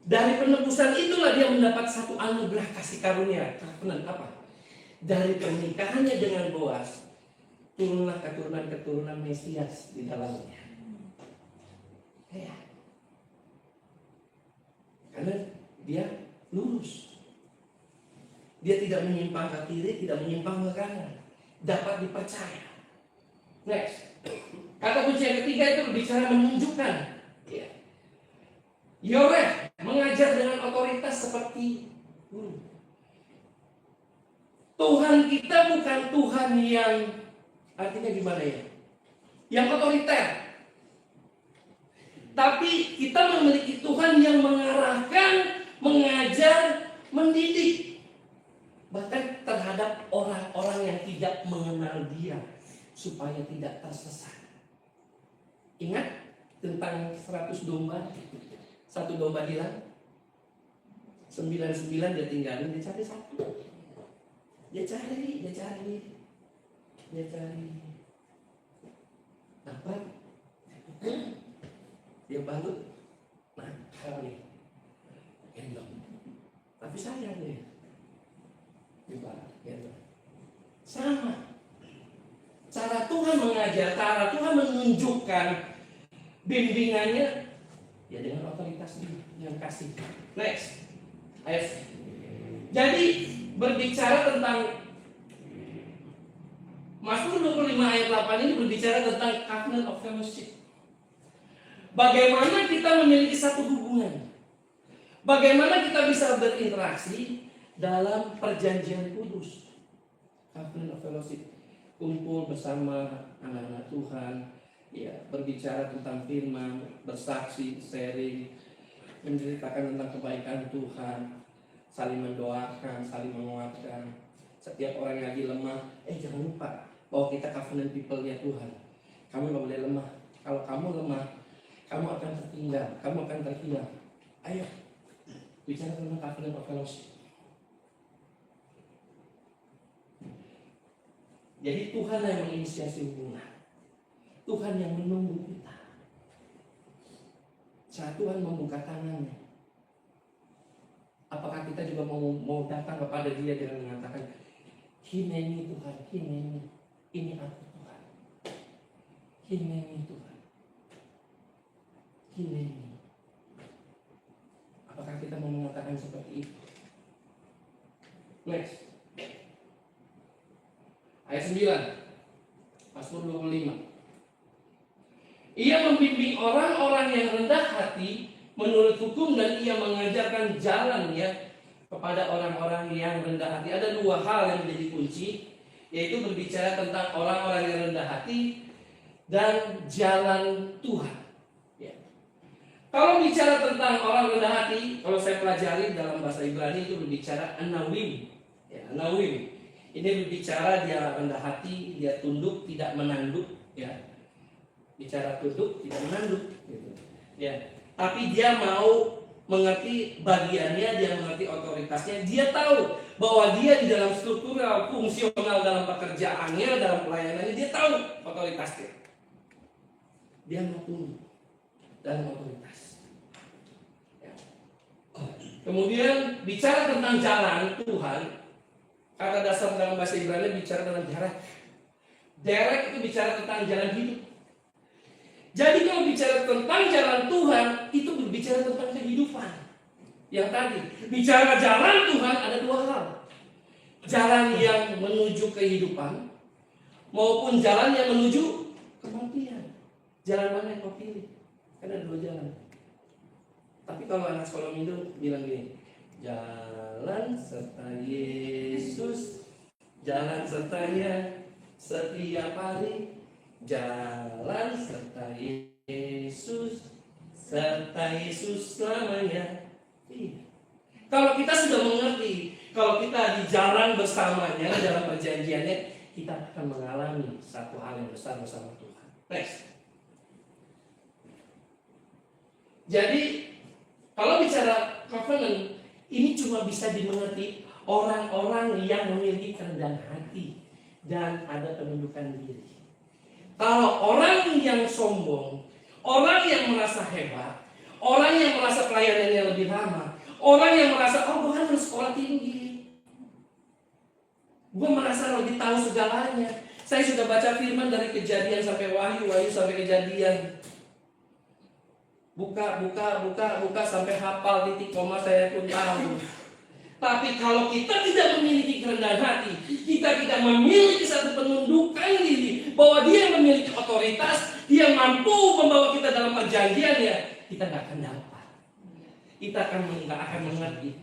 Dari penebusan itulah dia mendapat satu anugerah kasih karunia. Covenant apa? Dari pernikahannya dengan Boas, turunlah keturunan-keturunan Mesias di dalamnya. Ya. Karena dia lurus. Dia tidak menyimpang ke kiri, tidak menyimpang ke kanan. Dapat dipercaya. Next. Kata kunci yang ketiga itu berbicara menunjukkan. Ya. Yoreh, mengajar dengan otoritas seperti guru. Tuhan kita bukan Tuhan yang, artinya gimana ya? Yang otoriter. Tapi kita memiliki Tuhan yang mengarahkan, mengajar, mendidik. Bahkan terhadap orang-orang yang tidak mengenal Dia, supaya tidak tersesat. Ingat tentang 100 domba. Satu domba hilang, 99 dia tinggalin, dia cari satu. Dia cari. Dapat. Dia balut. Nah, kalau nih, gendong. Tapi sayang dia. Sama. Cara Tuhan mengajar, cara Tuhan menunjukkan bimbingannya ya dengan otoritas yang kasih. Next. Ayat. Jadi berbicara tentang Mazmur 25 ayat 8 ini berbicara tentang covenant of fellowship. Bagaimana kita memiliki satu hubungan. Bagaimana kita bisa berinteraksi dalam perjanjian kudus, covenant of fellowship, kumpul bersama anak-anak Tuhan, ya, berbicara tentang firman, bersaksi, sharing, menceritakan tentang kebaikan Tuhan, saling mendoakan, saling menguatkan. Setiap orang yang lagi lemah, jangan lupa bahwa kita covenant people-nya Tuhan. Kamu gak boleh lemah. Kalau kamu lemah, kamu akan tertinggal, kamu akan terhilang. Ayo, bicara tentang covenant of fellowship. Jadi Tuhan yang menginisiasi hubungan. Tuhan yang menunggu kita. Saat Tuhan membuka tangannya, apakah kita juga mau datang kepada Dia dengan mengatakan, "Hineni Tuhan, hineni, ini aku Tuhan. Hineni Tuhan, hineni." Apakah kita mau mengatakan seperti itu? Next. Ayat 9, Mazmur 25. Ia membimbing orang-orang yang rendah hati menurut hukum, dan ia mengajarkan jalannya kepada orang-orang yang rendah hati. Ada dua hal yang menjadi kunci, yaitu berbicara tentang orang-orang yang rendah hati dan jalan Tuhan. Ya. Kalau bicara tentang orang rendah hati, kalau saya pelajari dalam bahasa Ibrani itu berbicara anawim. Ya, anawim. Ini berbicara dia rendah hati, dia tunduk, tidak menanduk. Ya. Bicara tunduk, tidak menanduk. Gitu. Ya. Tapi dia mau mengerti bagiannya, dia mengerti otoritasnya, dia tahu bahwa dia di dalam struktural, fungsional dalam pekerjaannya, dalam pelayanannya, dia tahu otoritasnya. Dia mau tunduk dalam otoritas. Ya. Kemudian bicara tentang jalan Tuhan, kata dasar dalam bahasa Ibrani bicara tentang derek. Derek itu bicara tentang jalan hidup. Jadi kalau bicara tentang jalan Tuhan, itu berbicara tentang kehidupan. Yang tadi, bicara jalan Tuhan ada dua hal. Jalan yang menuju kehidupan, maupun jalan yang menuju kematian. Jalan mana yang kau pilih? Karena ada dua jalan. Tapi kalau anak sekolah minggu bilang gini, jalan serta Yesus, jalan sertanya setiap hari. Jalan serta Yesus, serta Yesus selamanya. Kalau kita sudah mengerti, kalau kita di jalan bersamanya dalam perjanjiannya, kita akan mengalami satu hal yang besar bersama Tuhan. Next. Jadi kalau bicara covenant, ini cuma bisa dimengerti orang-orang yang memiliki kerendahan hati dan ada penundukan diri. Kalau orang yang sombong, orang yang merasa hebat, orang yang merasa pelayanannya lebih lama, orang yang merasa, gue kan harus sekolah tinggi, gue merasa lebih tahu segalanya, saya sudah baca firman dari Kejadian sampai Wahyu, Wahyu sampai Kejadian, buka sampai hafal titik koma saya pun tahu. Tapi kalau kita tidak memiliki kerendahan hati, kita tidak memiliki satu penundukan diri bahwa dia yang memiliki otoritas, dia mampu membawa kita dalam perjanjiannya, kita nggak akan dapat. Kita nggak akan mengerti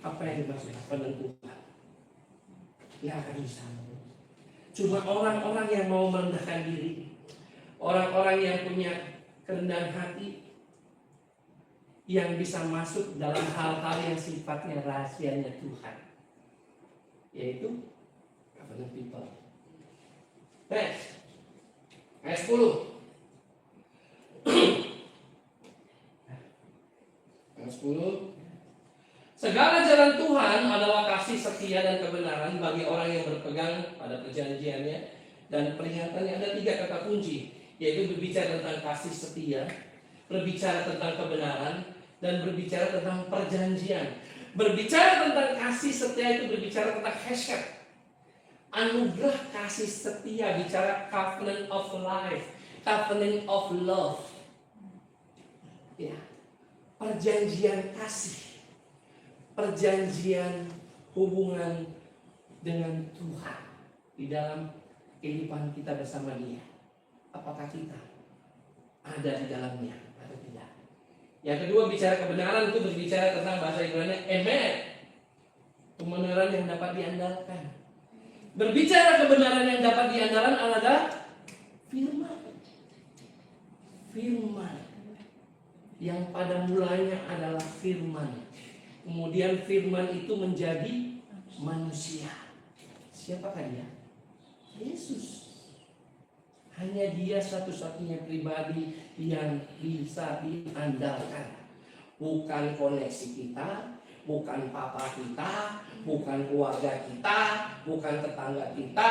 apa yang dimaksud penentuan. Nggak akan bisa. Cuma orang-orang yang mau merendahkan diri, orang-orang yang punya kerendahan hati, yang bisa masuk dalam hal-hal yang sifatnya rahasianya Tuhan, yaitu covenant people. Next, ayat 10. Ayat 10. Segala jalan Tuhan adalah kasih setia dan kebenaran bagi orang yang berpegang pada perjanjiannya dan peringatannya. Ada 3 kata kunci, yaitu berbicara tentang kasih setia, berbicara tentang kebenaran, dan berbicara tentang perjanjian. Berbicara tentang kasih setia itu berbicara tentang hesed, anugerah kasih setia, bicara covenant of life, covenant of love. Ya, perjanjian kasih, perjanjian hubungan dengan Tuhan di dalam kehidupan kita bersama Dia. Apakah kita ada di dalamnya atau tidak? Yang kedua, bicara kebenaran itu berbicara tentang bahasa Ibrani emet, kebenaran yang dapat diandalkan. Berbicara kebenaran yang dapat diandalkan adalah firman. Firman yang pada mulanya adalah firman. Kemudian firman itu menjadi manusia. Siapakah dia? Yesus. Hanya dia satu-satunya pribadi yang bisa diandalkan. Bukan koneksi kita, bukan papa kita, bukan keluarga kita, bukan tetangga kita,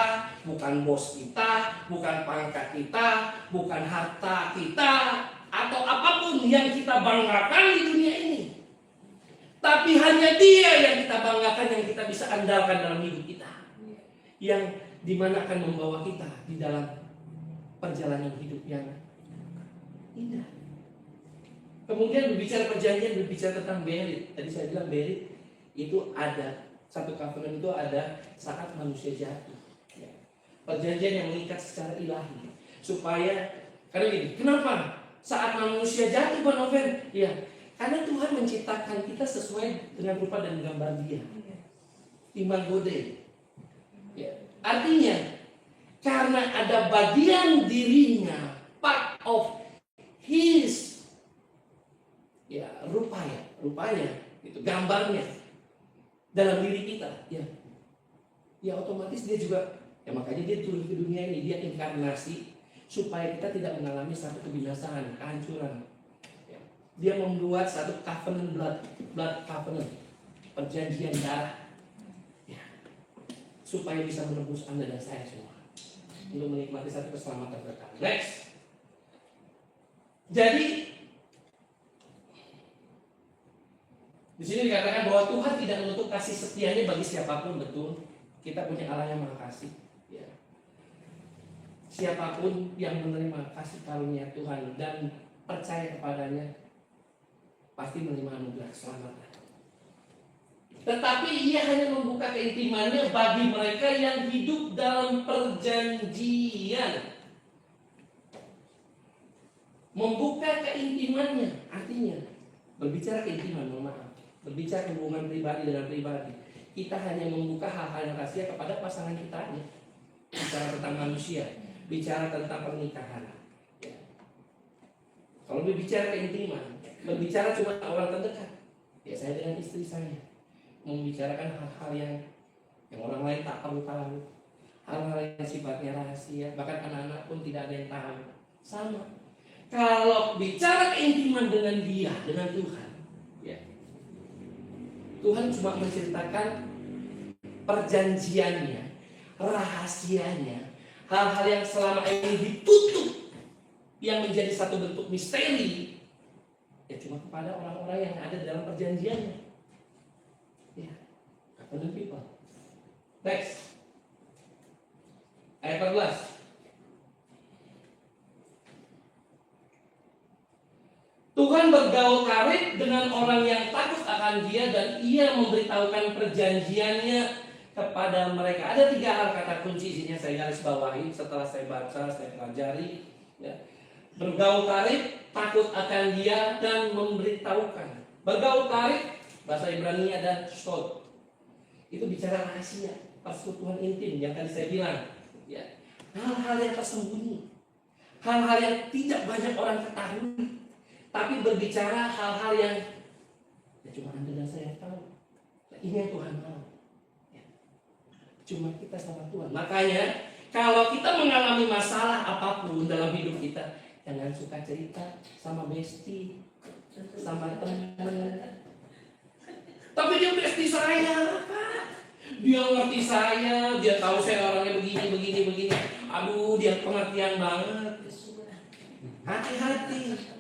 bukan bos kita, bukan pangkat kita, bukan harta kita, atau apapun yang kita banggakan di dunia ini. Tapi hanya dia yang kita banggakan, yang kita bisa andalkan dalam hidup kita. Yang dimana akan membawa kita di dalam perjalanan hidup yang indah. Kemudian berbicara perjanjian, berbicara tentang berit. Tadi saya bilang berit itu ada, satu covenant itu ada saat manusia jatuh. Perjanjian yang mengikat secara ilahi. Supaya, karena gini, kenapa? Saat manusia jatuh, Pak Noven, ya, karena Tuhan menciptakan kita sesuai dengan rupa dan gambar Dia. Imago Dei. Ya. Artinya, karena ada bagian dirinya, part of his, ya, rupanya, itu gambarnya dalam diri kita, ya otomatis dia juga, ya makanya dia turun ke dunia ini, dia inkarnasi supaya kita tidak mengalami satu kebinasaan, kehancuran. Ya. Dia membuat satu covenant blood covenant, perjanjian darah, ya, supaya bisa menebus Anda dan saya semua untuk menikmati satu keselamatan kekal. Next. Jadi di sini dikatakan bahwa Tuhan tidak menutup kasih setianya bagi siapapun, betul. Kita punya Allah yang Maha Kasih. Ya. Siapapun yang menerima kasih karunia Tuhan dan percaya kepadanya pasti menerima anugerah keselamatan. Tetapi ia hanya membuka keintimannya bagi mereka yang hidup dalam perjanjian. Membuka keintimannya artinya berbicara keintiman, maaf, berbicara hubungan pribadi dengan pribadi. Kita hanya membuka hal-hal yang rahasia kepada pasangan kita. Bicara tentang manusia, bicara tentang pernikahan. Ya. Kalau berbicara keintiman, berbicara cuma orang terdekat. Ya, saya dengan istri saya membicarakan hal-hal yang orang lain tak perlu tahu, hal-hal yang sifatnya rahasia, bahkan anak-anak pun tidak ada yang tahu. Sama. Kalau bicara keintiman dengan Dia, dengan Tuhan, ya, Tuhan cuma menceritakan perjanjiannya, rahasianya, hal-hal yang selama ini ditutup, yang menjadi satu bentuk misteri, ya cuma kepada orang-orang yang ada dalam perjanjiannya. Ya, covenant people. Next. Ayat 14. Tuhan bergaul karib dengan orang yang takut akan Dia dan Ia memberitahukan perjanjiannya kepada mereka. Ada 3 hal kata kunci isinya, saya garis bawahi setelah saya baca, saya pelajari. Ya. Bergaul karib, takut akan Dia dan memberitahukan. Bergaul karib, bahasa Ibrani ada shod. Itu bicara rahasia, persekutuan intim yang tadi saya bilang. Ya. Hal-hal yang tersembunyi, hal-hal yang tidak banyak orang ketahui. Tapi berbicara hal-hal yang ya cuma Anda dan saya tahu. Nah, ini yang Tuhan tahu. Ya. Cuma kita sama Tuhan. Makanya kalau kita mengalami masalah apapun dalam hidup kita, jangan suka cerita sama bestie, sama teman. Tapi dia bestie saya, Pak. Dia ngerti saya, dia tahu saya orangnya begini. Aduh, dia pengertian banget. Hati-hati.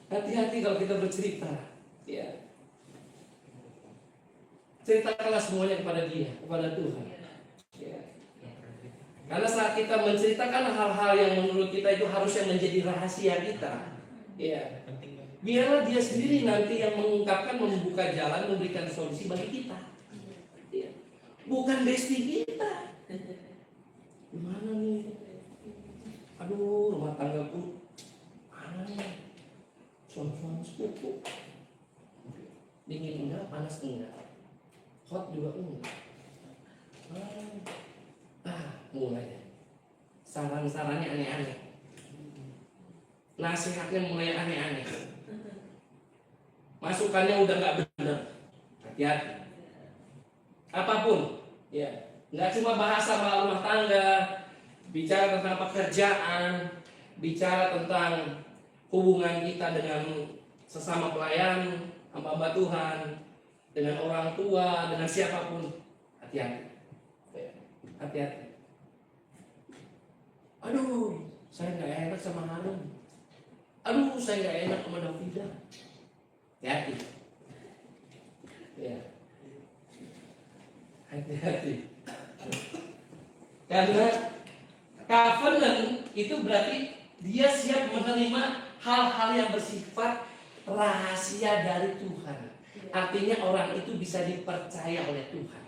Hati-hati kalau kita bercerita, ya. Ceritakanlah semuanya kepada Dia, kepada Tuhan. Ya. Karena saat kita menceritakan hal-hal yang menurut kita itu harusnya menjadi rahasia kita, ya. Biarlah Dia sendiri nanti yang mengungkapkan, membuka jalan, memberikan solusi bagi kita. Ya. Bukan bestie kita. Gimana nih? Aduh, rumah tanggaku aneh. Suami-suami sepupu. Dingin enggak, panas enggak. Hot juga enggak. Mulai. Saran-sarannya aneh-aneh. Nasihatnya mulai aneh-aneh. Masukannya udah nggak benar. Hati-hati. Apapun, ya, nggak cuma bahasa rumah tangga, bicara tentang pekerjaan, bicara tentang hubungan kita dengan sesama pelayan, hamba Tuhan, dengan orang tua, dengan siapapun. Hati-hati. Hati-hati. Aduh, saya nggak enak sama Harun. Aduh, saya nggak enak sama Davida. Hati-hati. Ya. Hati-hati. Karena covenant itu berarti dia siap menerima hal-hal yang bersifat rahasia dari Tuhan. Artinya orang itu bisa dipercaya oleh Tuhan.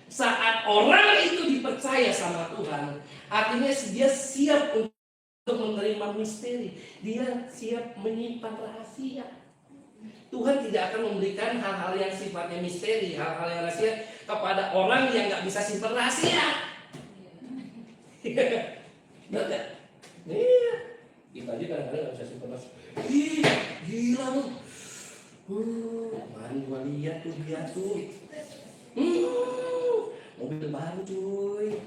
Saat orang itu dipercaya sama Tuhan, artinya dia siap untuk menerima misteri. Dia siap menyimpan rahasia. Tuhan tidak akan memberikan hal-hal yang sifatnya misteri, hal-hal yang rahasia kepada orang yang nggak bisa simpan rahasia. Iya. Kita aja kadang-kadang nggak bisa simpan rahasia. Ih, gila lu. Kemarin gua lihat tuh dia tuh. Mobil baru cuy.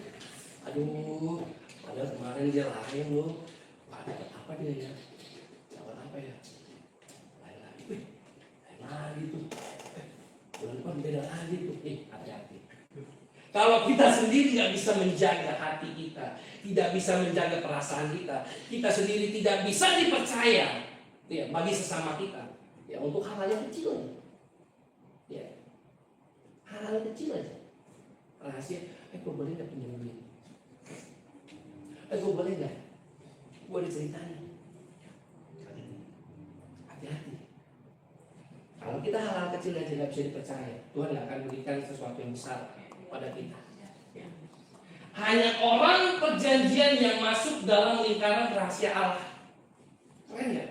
Aduh, padahal kemarin dia lain loh. Apa dia ya? Dapat apa ya? Lain lagi tuh. Bulan depan beda lagi tuh. Hati-hati. Kalau kita sendiri nggak bisa menjaga hati kita, tidak bisa menjaga perasaan kita, kita sendiri tidak bisa dipercaya, ya, bagi sesama kita, ya, untuk hal-hal yang kecil, ya, hal-hal kecil aja. Rahasia, gue boleh nggak pinjam duit? Gue boleh nggak? Gue diceritain. Hati-hati. Kalau kita hal-hal kecil aja nggak bisa dipercaya, Tuhan nggak akan berikan sesuatu yang besar pada kita. Hanya orang perjanjian yang masuk dalam lingkaran rahasia Allah. Keren nggak?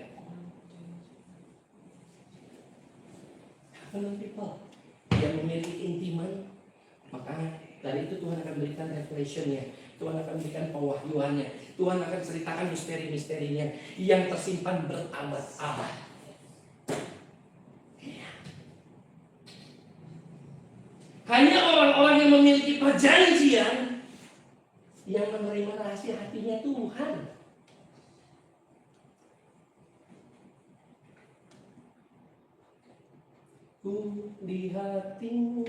Covenant people yang memiliki intiman. Maka dari itu Tuhan akan berikan revelation-nya, Tuhan akan berikan pewahyuannya, Tuhan akan ceritakan misteri-misterinya yang tersimpan berabad-abad. Hanya orang-orang yang memiliki perjanjian yang menerima rahasia hatinya Tuhan. Ku di hatimu,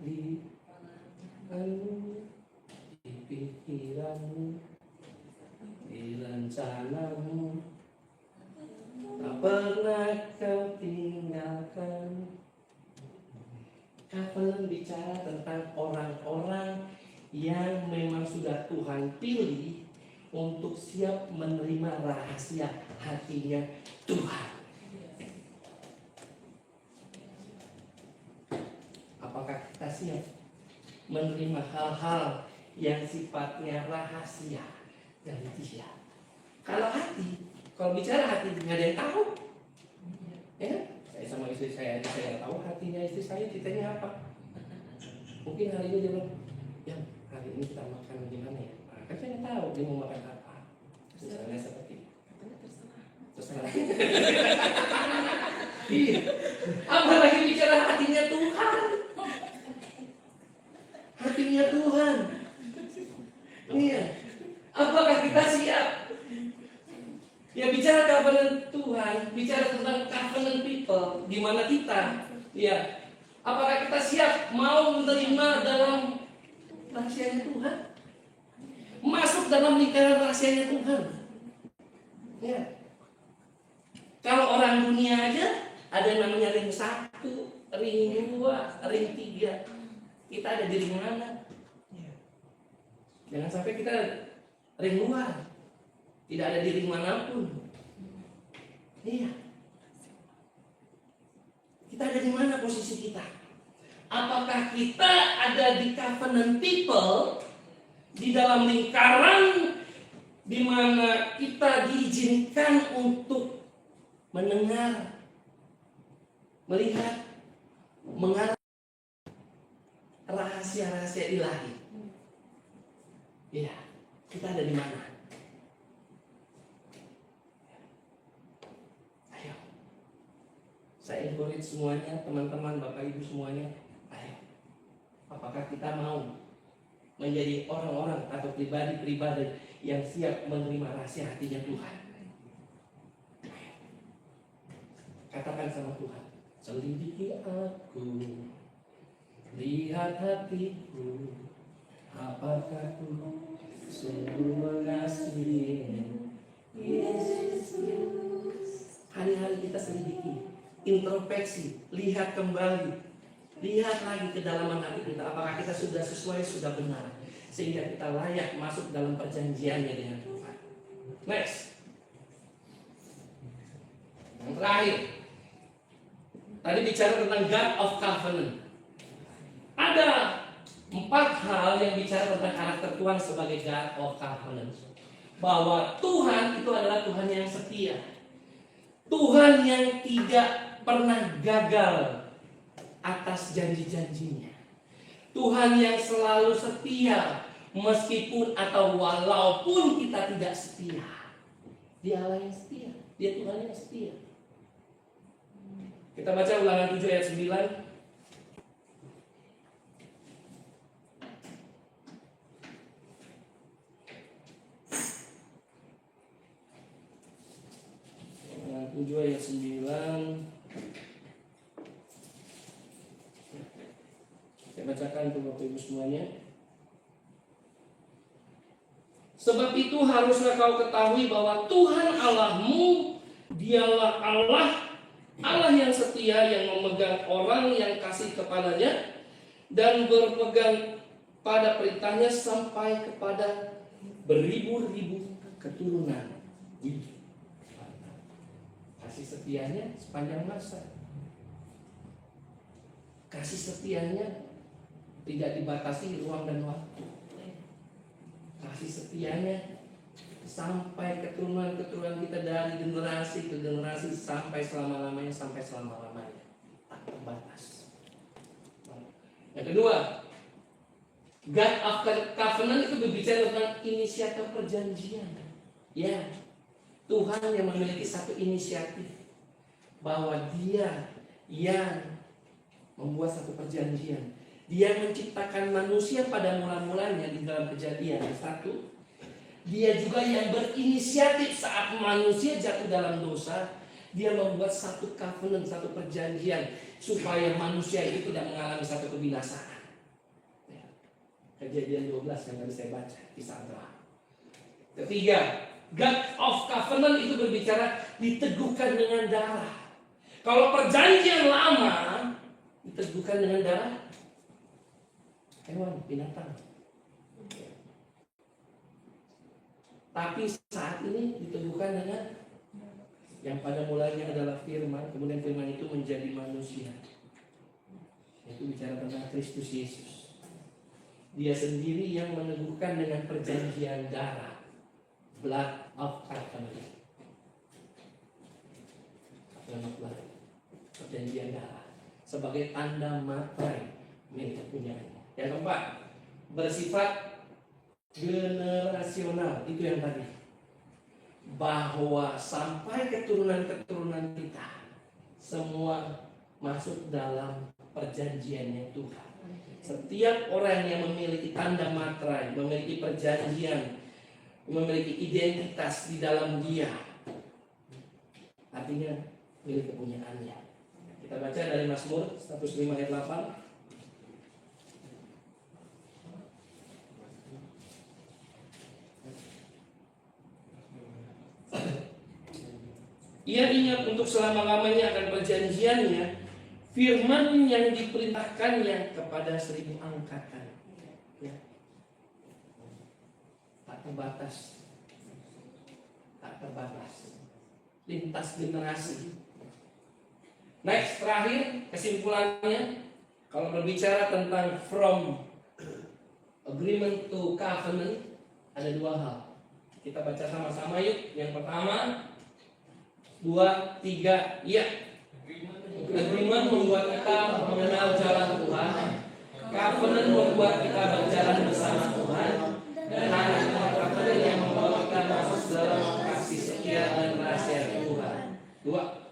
di pikiranmu, di rencanamu, tak pernah kau tinggalkan. Covenant bicara tentang orang-orang yang memang sudah Tuhan pilih untuk siap menerima rahasia hatinya Tuhan. Apakah kita siap menerima hal-hal yang sifatnya rahasia dari Dia? Kalau bicara hati, nggak ada yang tahu. Ya, saya sama istri saya tahu hatinya istri saya, ceritanya apa. Mungkin hari ini dia bilang, ya hari ini kita makan gimana ya? Nah, kan saya nggak tahu dia mau makan apa. Misalnya seperti terserah. Iya. Apalagi bicara hatinya Tuhan. Hatinya Tuhan. Iya. Apakah kita siap? Ya, bicara covenant Tuhan, bicara tentang covenant people, di mana kita, ya, apakah kita siap mau menerima dalam rahasianya Tuhan? Masuk dalam lingkaran rahasianya Tuhan. Ya. Kalau orang dunia aja ada yang namanya ring 1, ring 2, ring 3. Kita ada di ring mana? Jangan sampai kita ring luar, tidak ada di ring manapun. Iya. Kita ada di mana posisi kita? Apakah kita ada di covenant people di dalam lingkaran di mana kita diizinkan untuk mendengar, melihat, mengalami rahasia-rahasia ilahi. Ya, kita ada di mana? Ayo, saya encourage semuanya, teman-teman, Bapak Ibu semuanya. Ayo, apakah kita mau menjadi orang-orang atau pribadi-pribadi yang siap menerima rahasia hatinya Tuhan? Katakan sama Tuhan, selidiki aku, lihat hatiku, apakah ku sungguh mengasihi Yesus. Hari-hari kita selidiki, introspeksi, lihat kembali, lihat lagi kedalaman hati kita, apakah kita sudah sesuai, sudah benar, sehingga kita layak masuk dalam perjanjiannya dengan Tuhan. Next, yang terakhir, tadi bicara tentang God of Covenant. Ada 4 hal yang bicara tentang karakter Tuhan sebagai God of Covenant. Bahwa Tuhan itu adalah Tuhan yang setia, Tuhan yang tidak pernah gagal atas janji-janjinya, Tuhan yang selalu setia meskipun atau walaupun kita tidak setia. Dia Allah yang setia, Dia Tuhan yang setia. Kita baca Ulangan 7 ayat 9. Ulangan 7 ayat 9. Saya bacakan untuk Bapak Ibu semuanya. Sebab itu haruslah kau ketahui bahwa Tuhan Allahmu, Dialah Allah yang setia, yang memegang orang yang kasih kepadanya dan berpegang pada perintahnya sampai kepada beribu-ribu keturunan. Kasih setianya sepanjang masa. Kasih setianya tidak dibatasi ruang dan waktu. Kasih setianya sampai keturunan-keturunan kita, dari generasi ke generasi sampai selama-lamanya, tak terbatas. Yang kedua, God of Covenant itu berbicara tentang inisiatif perjanjian. Ya, Tuhan yang memiliki satu inisiatif bahwa Dia yang membuat satu perjanjian. Dia menciptakan manusia pada mula-mulanya di dalam Kejadian 1. Dia juga yang berinisiatif saat manusia jatuh dalam dosa. Dia membuat satu covenant, satu perjanjian supaya manusia itu tidak mengalami satu kebinasaan. Kejadian 12 yang tadi saya baca, Kisah Abraham. Ketiga, God of Covenant itu berbicara diteguhkan dengan darah. Kalau perjanjian lama diteguhkan dengan darah hewan, binatang. Tapi saat ini diteguhkan dengan yang pada mulanya adalah firman, kemudian firman itu menjadi manusia. Itu bicara tentang Kristus Yesus. Dia sendiri yang meneguhkan dengan perjanjian darah, blood of covenant. Perjanjian darah sebagai tanda materai milik punyanya. Yang keempat, bersifat generasional. Itu yang tadi, bahwa sampai keturunan-keturunan kita semua masuk dalam perjanjiannya Tuhan. Setiap orang yang memiliki tanda materai, memiliki perjanjian, memiliki identitas di dalam Dia, artinya milik kepunyaannya. Kita baca dari Mazmur 105 ayat 8. Ia ingat untuk selama-lamanya akan perjanjiannya, firman yang diperintahkannya kepada 1000 angkatan. Ya. Tak terbatas. Tak terbatas. Lintas generasi. Next, terakhir, kesimpulannya, kalau berbicara tentang from Agreement to covenant ada dua hal. Kita baca sama-sama yuk. Yang pertama, 2, 3, iya. Agreement membuat kita mengenal jalan Tuhan. Covenant membuat kita berjalan bersama Tuhan. Dan covenant yang membawa kita masuk dalam kasih setia dan rahasia Tuhan. 2.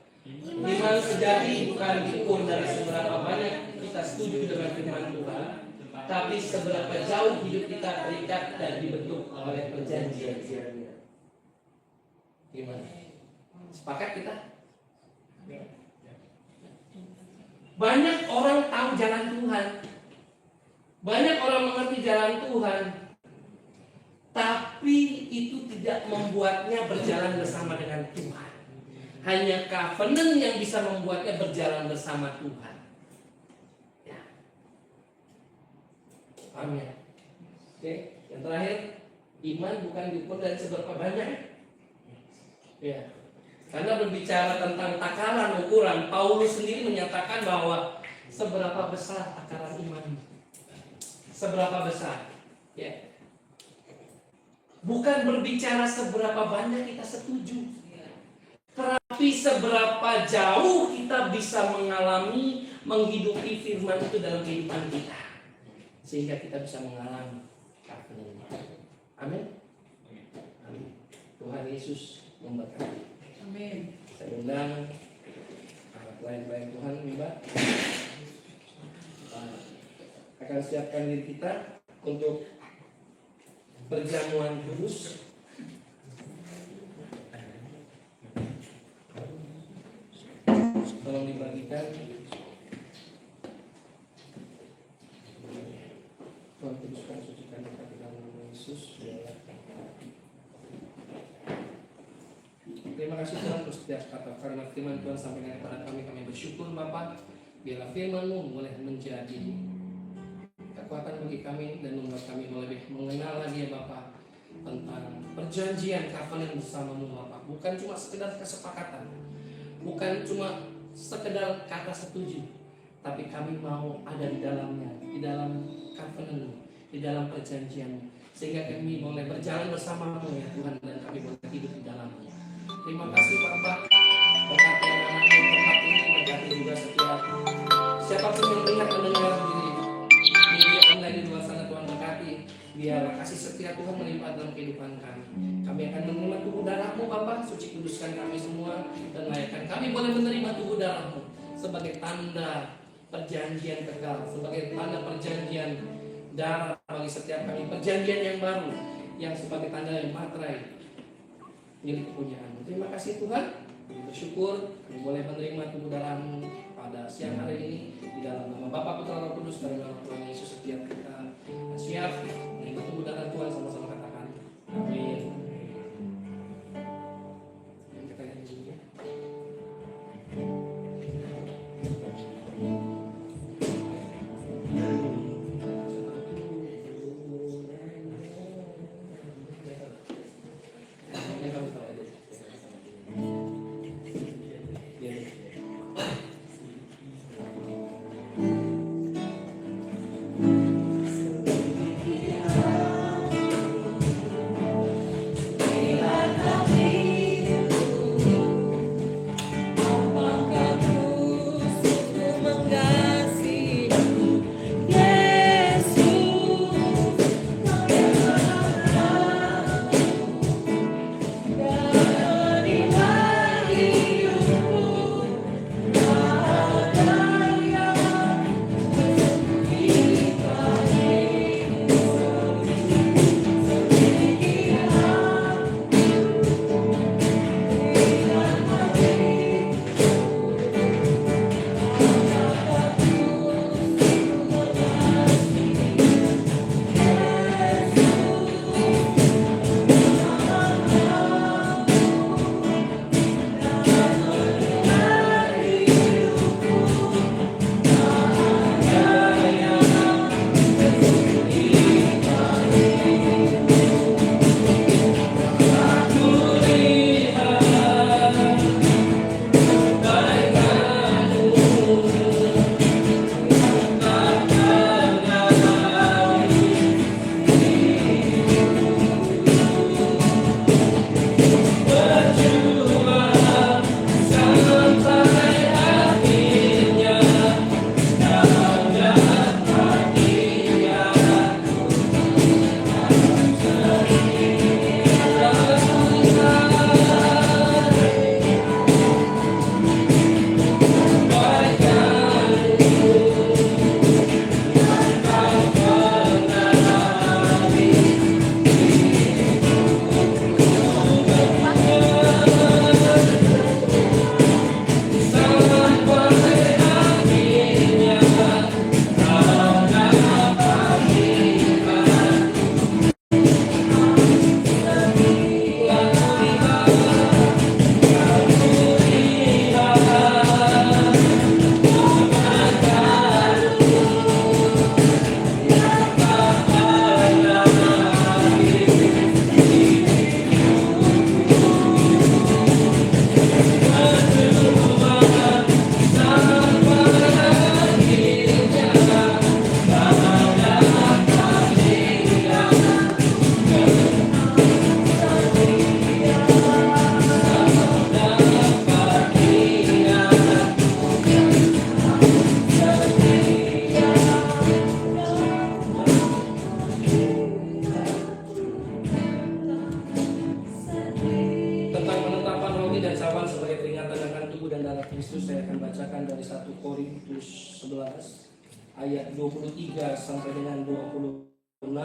Iman sejati bukan diukur dari seberapa banyak kita setuju dengan firman Tuhan, tapi seberapa jauh hidup kita terikat dan dibentuk oleh perjanjian-Nya. Gimana? Sepakat kita? Banyak orang tahu jalan Tuhan, banyak orang mengerti jalan Tuhan, tapi itu tidak membuatnya berjalan bersama dengan Tuhan. Hanya covenant yang bisa membuatnya berjalan bersama Tuhan. Ya. Paham ya? Oke, yang terakhir, iman bukan diukur dari seberapa banyak. Ya. Karena berbicara tentang takaran ukuran, Paulus sendiri menyatakan bahwa seberapa besar takaran iman. Seberapa besar? Ya. Bukan berbicara seberapa banyak kita setuju, tapi seberapa jauh kita bisa mengalami, menghidupi firman itu dalam kehidupan kita, sehingga kita bisa mengalami covenant. Amin. Amin. Tuhan Yesus memberkati. Amin. Saya undang lain baik Tuhan, Mbak, akan siapkan diri kita untuk perjamuan kudus. Tolong dibagikan. Tuhan kuduskan, sucikan kita di dalam nama Yesus. Terima kasih Tuhan untuk setiap kata karena firman Tuhan sampaikan kepada kami. Kami bersyukur Bapa, biarlah firman-Mu boleh menjadi kekuatan bagi kami dan membuat kami lebih mengenal lagi ya Bapa tentang perjanjian covenant bersama-Mu Bapa. Bukan cuma sekedar kesepakatan, bukan cuma sekedar kata setuju, tapi kami mau ada di dalamnya, di dalam covenant, di dalam perjanjian, sehingga kami boleh berjalan bersama-Mu ya Tuhan, dan kami boleh hidup di dalamnya. Terima kasih Bapak, berkati anak-anak di tempat ini, berkati juga setiap siapapun yang melihat mendengar di media online di luar sana. Tuhan berkati, biar kasih setia Tuhan melimpah dalam kehidupan kami. Kami akan menerima tubuh darah-Mu Bapak, suci kuduskan kami semua dan layakkan kami boleh menerima tubuh darah-Mu sebagai tanda perjanjian kekal, sebagai tanda perjanjian darah bagi setiap kami, perjanjian yang baru yang sebagai tanda yang materai milik kepunyaan-Mu. Terima kasih Tuhan, kami bersyukur kami boleh menerima tubuh darah-Mu pada siang hari ini di dalam nama Bapa, Putra, Roh Kudus, dalam nama Tuhan Yesus. Setiap kita siap menerima tubuh darah Tuhan, sama-sama katakan amin. Kita nyanyi. ucapan sebagai peringatan akan tubuh dan darah Kristus, saya akan bacakan dari 1 Korintus 11 ayat 23 sampai dengan 26.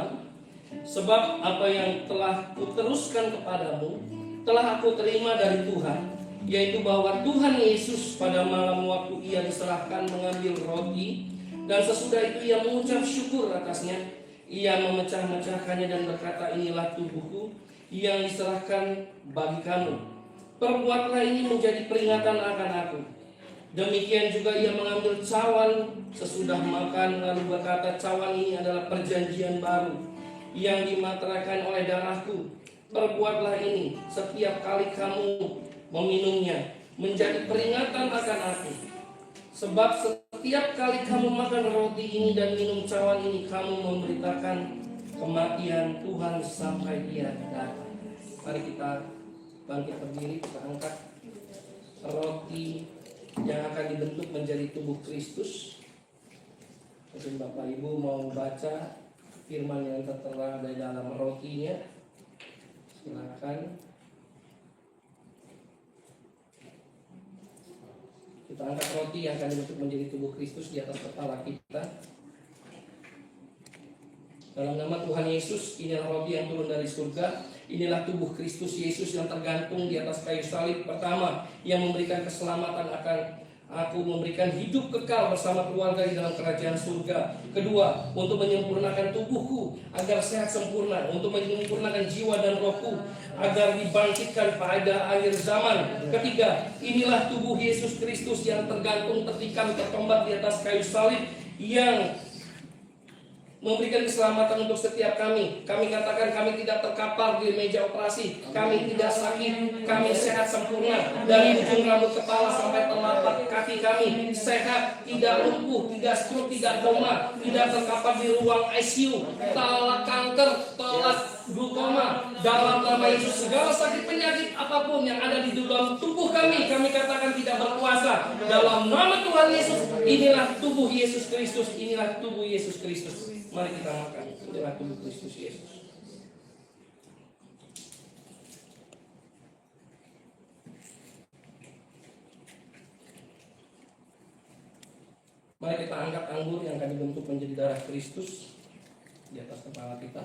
Sebab apa yang telah kuteruskan kepadamu telah aku terima dari Tuhan, yaitu bahwa Tuhan Yesus pada malam waktu ia diserahkan mengambil roti, dan sesudah itu ia mengucap syukur atasnya. Ia memecah-mecahkannya dan berkata, inilah tubuhku yang diserahkan bagi kamu. Perbuatlah ini menjadi peringatan akan aku. Demikian juga ia mengambil cawan sesudah makan, lalu berkata, cawan ini adalah perjanjian baru yang dimateraikan oleh darahku. Perbuatlah ini setiap kali kamu meminumnya menjadi peringatan akan aku. Sebab setiap kali kamu makan roti ini dan minum cawan ini, kamu memberitakan kematian Tuhan sampai Ia datang. Mari kita bangkit berdiri, kita angkat roti yang akan dibentuk menjadi tubuh Kristus. Mungkin Bapak Ibu mau baca firman yang tertera di dalam rotinya, silakan. Kita angkat roti yang akan dibentuk menjadi tubuh Kristus di atas kepala kita. Dalam nama Tuhan Yesus, inilah roti yang turun dari surga. Inilah tubuh Kristus Yesus yang tergantung di atas kayu salib. Pertama, yang memberikan keselamatan akan aku, memberikan hidup kekal bersama keluarga di dalam kerajaan surga. Kedua, untuk menyempurnakan tubuhku agar sehat sempurna, untuk menyempurnakan jiwa dan rohku agar dibangkitkan pada akhir zaman. Ketiga, inilah tubuh Yesus Kristus yang tergantung, tertikam, tertombat di atas kayu salib, yang memberikan keselamatan untuk setiap kami. Kami katakan kami tidak terkapar di meja operasi, kami tidak sakit, kami sehat sempurna dari ujung rambut kepala sampai telapak kaki kami sehat, tidak lumpuh, tidak stroke, tidak koma, tidak terkapar di ruang ICU, telak kanker, telak glukoma. Dalam nama Yesus, segala sakit penyakit apapun yang ada di dalam tubuh kami katakan tidak berkuasa. Dalam nama Tuhan Yesus, inilah tubuh Yesus Kristus, inilah tubuh Yesus Kristus. Mari kita makan, inilah tubuh Kristus Yesus. Mari kita angkat anggur yang akan dibentuk menjadi darah Kristus di atas kepala kita.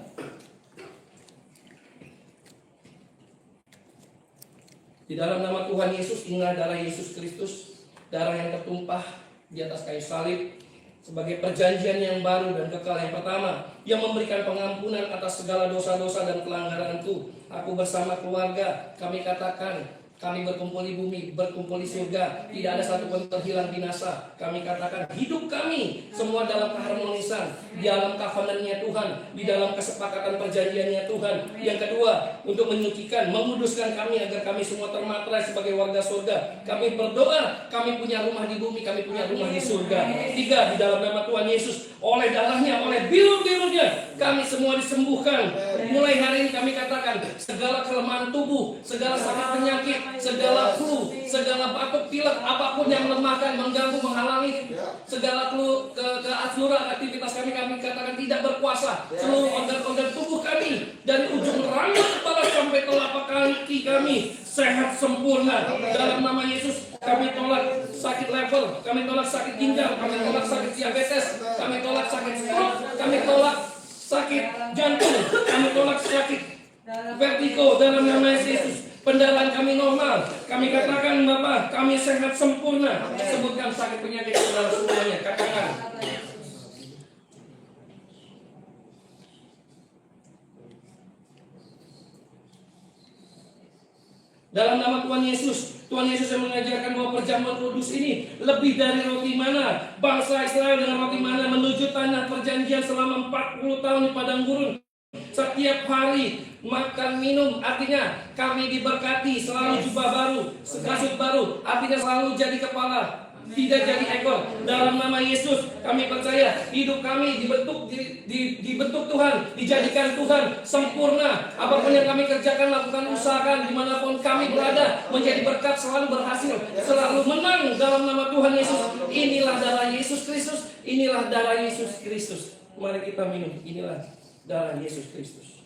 Di dalam nama Tuhan Yesus, inilah darah Yesus Kristus, darah yang tertumpah di atas kayu salib sebagai perjanjian yang baru dan kekal. Yang pertama, yang memberikan pengampunan atas segala dosa-dosa dan pelanggaranku. Aku bersama keluarga, kami katakan, kami berkumpul di bumi, berkumpul di surga, tidak ada satupun terhilang binasa. Kami katakan hidup kami semua dalam keharmonisan, di dalam covenant-Nya Tuhan, di dalam kesepakatan perjanjiannya Tuhan. Yang kedua, untuk menyucikan, menguduskan kami agar kami semua termaterai sebagai warga surga. Kami berdoa, kami punya rumah di bumi, kami punya rumah di surga. Tiga, di dalam nama Tuhan Yesus, oleh darahnya, oleh biru-birunya, kami semua disembuhkan. Mulai hari ini kami katakan, segala kelemahan tubuh, segala sakit penyakit, segala flu, segala batuk pilek, apapun yang melemahkan, mengganggu, menghalangi segala keasuran aktivitas kami katakan tidak berkuasa. Seluruh organ-organ tubuh kami dari ujung rambut kepala sampai telapak kaki kami sehat sempurna. Dalam nama Yesus, kami tolak sakit lever, kami tolak sakit ginjal, kami tolak sakit diabetes, kami tolak sakit stroke, kami tolak sakit jantung, kami tolak sakit vertigo. Dalam nama Yesus, pendarahan kami normal. Kami katakan Bapak, kami sehat sempurna. Sebutkan sakit penyakit saudara semuanya, katakan. Dalam nama Tuhan Yesus, Tuhan Yesus yang mengajarkan bahwa perjamuan kudus ini lebih dari roti mana. Bangsa Israel dengan roti mana menuju tanah perjanjian selama 40 tahun di padang gurun. Setiap hari makan minum, artinya kami diberkati, selalu jubah baru, kasut baru, artinya selalu jadi kepala, tidak jadi ekor. Dalam nama Yesus kami percaya hidup kami dibentuk Tuhan, dijadikan Tuhan sempurna. Apapun yang kami kerjakan, lakukan, usahakan, dimanapun kami berada, menjadi berkat, selalu berhasil, selalu menang. Dalam nama Tuhan Yesus, inilah darah Yesus Kristus, inilah darah Yesus Kristus. Mari kita minum, inilah darah Yesus Kristus.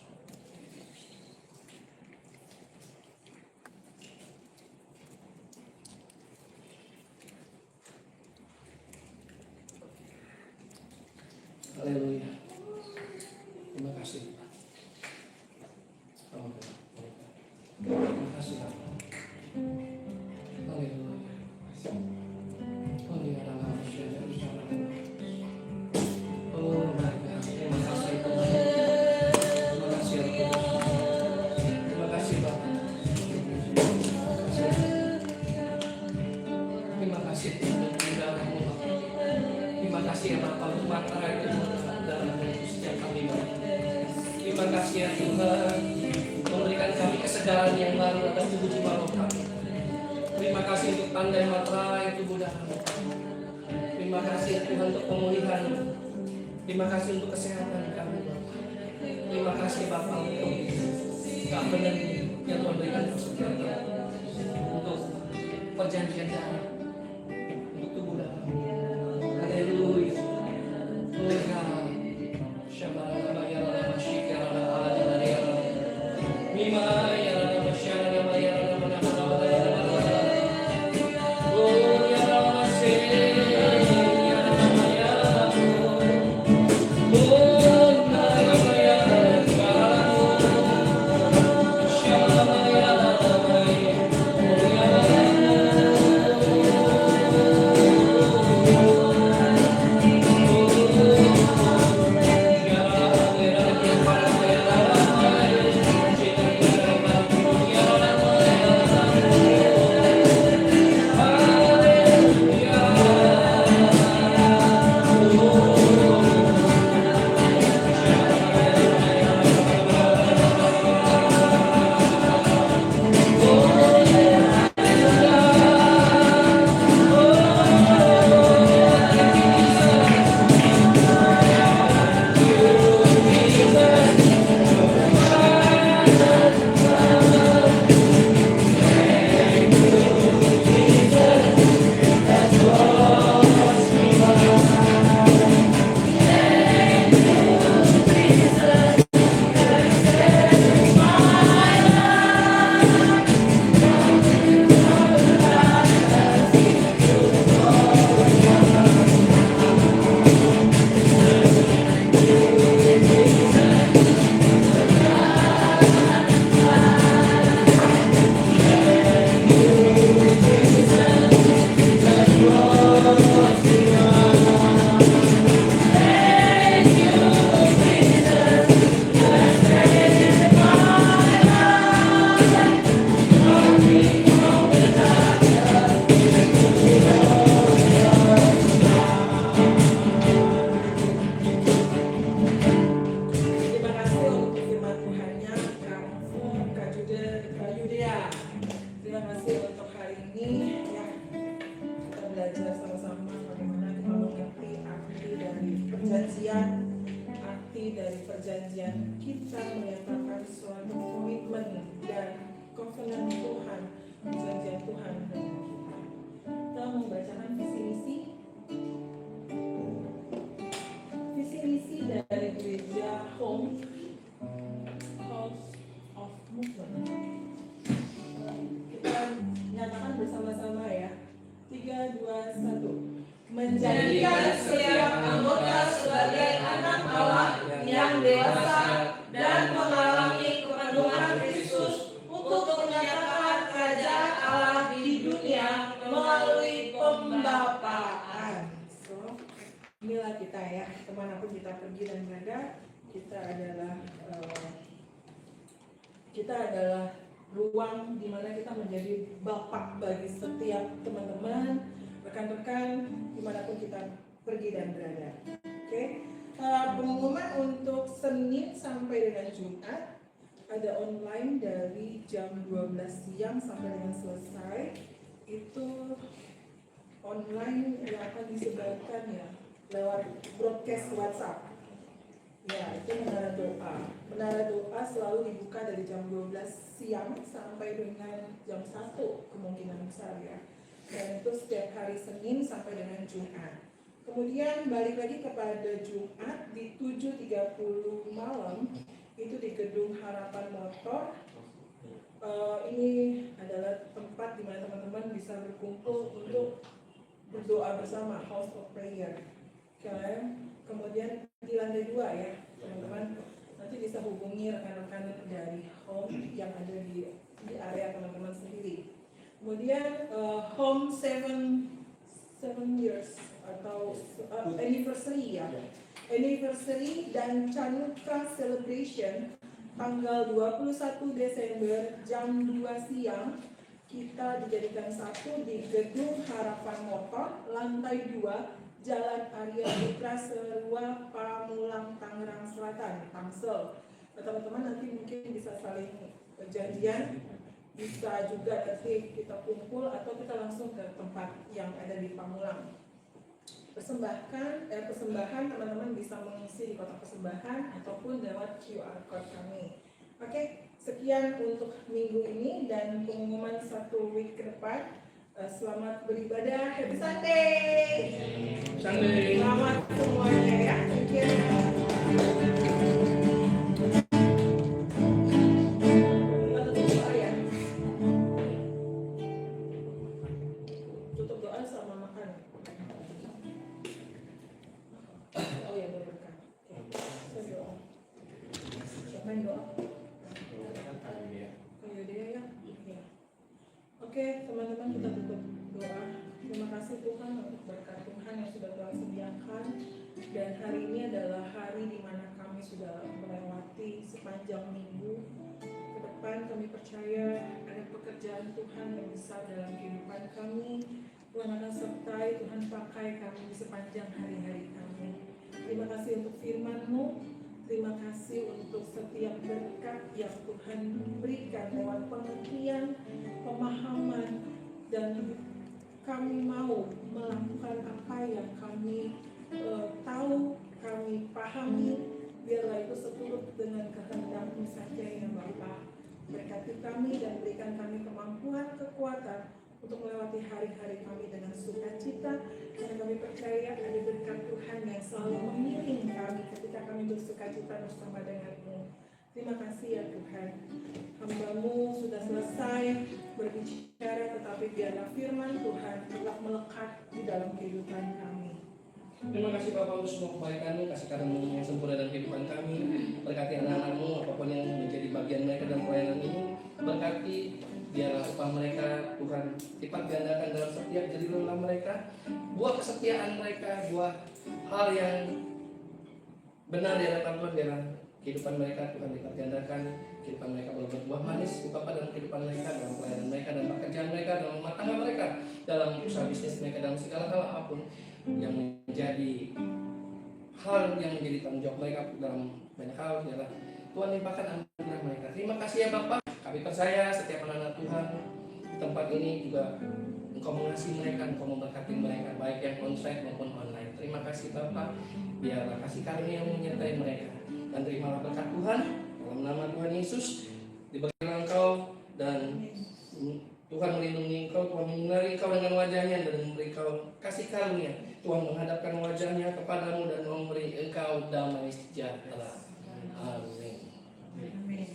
kasih Bapa. Haleluya. Oh my God, terima kasih Tuhan. Terima kasih Tuhan. Terima kasih Bapak. Terima kasih Tuhan untuk darah-Mu Bapak. Terima kasih ya Bapak untuk mata itu dalam setiap kami Bapak. Terima kasih ya Tuhan memberikan kami kesegaran yang baru atas tubuh jiwa roh kami. Terima kasih untuk tanda yang materai tubuh darah-Mu. Terima kasih ya Tuhan untuk pemulihan. Terima kasih untuk kesehatan kami Bapak. Terima kasih Bapak untuk kebenaran yang Tuhan berikan untuk setiap kami. Untuk perjanjian darah, untuk tubuh darah. Haleluya. Tuhan. Shabbat ya Allah, syikir Allah ya Allah. Mima ya Allah, syara ya Allah, ya Allah. Oh ya Allah, perjanjian kita menyatakan suatu komitmen dan covenant Tuhan, perjanjian Tuhan dengan kita. Kita membacakan visi misi dari gereja Home House of Movement. Kita nyatakan bersama-sama ya. 3, 2, 1. Menjadikan setiap anggota sebagai anak Allah yang dewasa dan mengalami kepenuhan Kristus untuk menyatakan kerajaan Allah di dunia melalui pembapaan. So, inilah kita ya, kemanapun kita pergi dan berada, kita adalah ruang di mana kita menjadi bapak bagi setiap teman-teman, rekan-rekan, dimanapun kita pergi dan berada. Oke. Pengumuman untuk Senin sampai dengan Jumat ada online dari jam 12 siang sampai dengan selesai. Itu online yang akan disebarkan ya lewat broadcast WhatsApp. Ya, itu Menara Doa. Menara Doa selalu dibuka dari jam 12 siang sampai dengan jam 1 kemungkinan besar ya. Dan itu setiap hari Senin sampai dengan Jumat. Kemudian balik lagi kepada Jumat di 7.30 malam itu di Gedung Harapan Motor. Ini adalah tempat di mana teman-teman bisa berkumpul untuk berdoa bersama, House of Prayer. Kemudian di lantai 2 ya teman-teman, nanti bisa hubungi rekan-rekan dari home yang ada di area teman-teman sendiri. Kemudian home 7 years atau anniversary ya. Anniversary dan Canuka celebration tanggal 21 Desember jam 2 siang kita dijadikan satu di Gedung Harapan Motor lantai 2 Jalan Arya Putra Serua Pamulang Tangerang Selatan, Tangsel. Teman-teman nanti mungkin bisa saling perjanjian, bisa juga nanti kita kumpul atau kita langsung ke tempat yang ada di Pamulang. Persembahan teman-teman bisa mengisi di kotak persembahan ataupun lewat QR code kami. Oke, sekian untuk minggu ini dan pengumuman 1 week ke depan. Selamat beribadah, happy Sunday. Selamat semuanya ya. Thank you. Kita tutup doa ya. Tutup doa sama makan. Oh ya, berberkah. Oke, saya doa. Siapa yang doa? Oh ya, ya. Oke, teman-teman, kita tutup doa. Terima kasih Tuhan untuk berkat Tuhan yang sudah Tuhan sediakan. Dan hari ini adalah hari di mana kami sudah melewati sepanjang minggu. Ke depan kami percaya ada pekerjaan Tuhan yang besar dalam kehidupan kami. Tuhan akan sertai, Tuhan pakai kami di sepanjang hari-hari kami. Terima kasih untuk firman-Mu. Terima kasih untuk setiap berkat yang Tuhan berikan lewat pengertian, pemahaman, dan kami mau melakukan apa yang kami tahu, kami pahami, biarlah itu seturut dengan kehendak-Mu saja ya Bapa. Berkati kami dan berikan kami kemampuan, kekuatan untuk melewati hari-hari kami dengan sukacita, karena kami percaya ada berkat Tuhan yang selalu mengiring kami ketika kami bersukacita bersama dengan-Mu. Terima kasih ya Tuhan. Hamba-Mu sudah selesai berbicara, tetapi biarlah firman Tuhan tetap melekat di dalam kehidupan kami. Terima kasih Bapak untuk semua kebaikan-Mu, kasih karunia yang sempurna dalam kehidupan kami. Berkati anak-anak-Mu, apapun yang menjadi bagian mereka dalam pelayanan ini. Berkati biarlah upah mereka Tuhan lipat gandakan dalam setiap jadi lelah mereka. Buah kesetiaan mereka, buah hal yang benar di hadapan Tuhan, biarlah kehidupan mereka Tuhan lipat gandakan. Kehidupan mereka boleh berbuah manis di Bapa dalam kehidupan mereka, dalam pelayanan mereka, dalam pekerjaan mereka, dalam rumah tangga mereka, dalam usaha bisnis mereka, dalam segala hal apapun yang menjadi hal yang menjadi tanggung jawab mereka dalam banyak hal, biarlah Tuhan limpahkan anugerah mereka. Terima kasih ya Bapak. Kami percaya setiap anak-anak Tuhan di tempat ini juga Engkau mengasihi mereka, Engkau memberkati mereka, baik yang onsite maupun online. Terima kasih Bapak. Biarlah kasih karunia yang menyertai mereka, dan terimalah berkat Tuhan dalam nama Tuhan Yesus. Diberkatilah Engkau dan Tuhan melindungi Engkau, Tuhan menyinari Engkau dengan wajahnya dan memberi Engkau kasih karunia. Tuhan menghadapkan wajahnya kepadamu dan memberi Engkau damai sejahtera. Amin. Amin.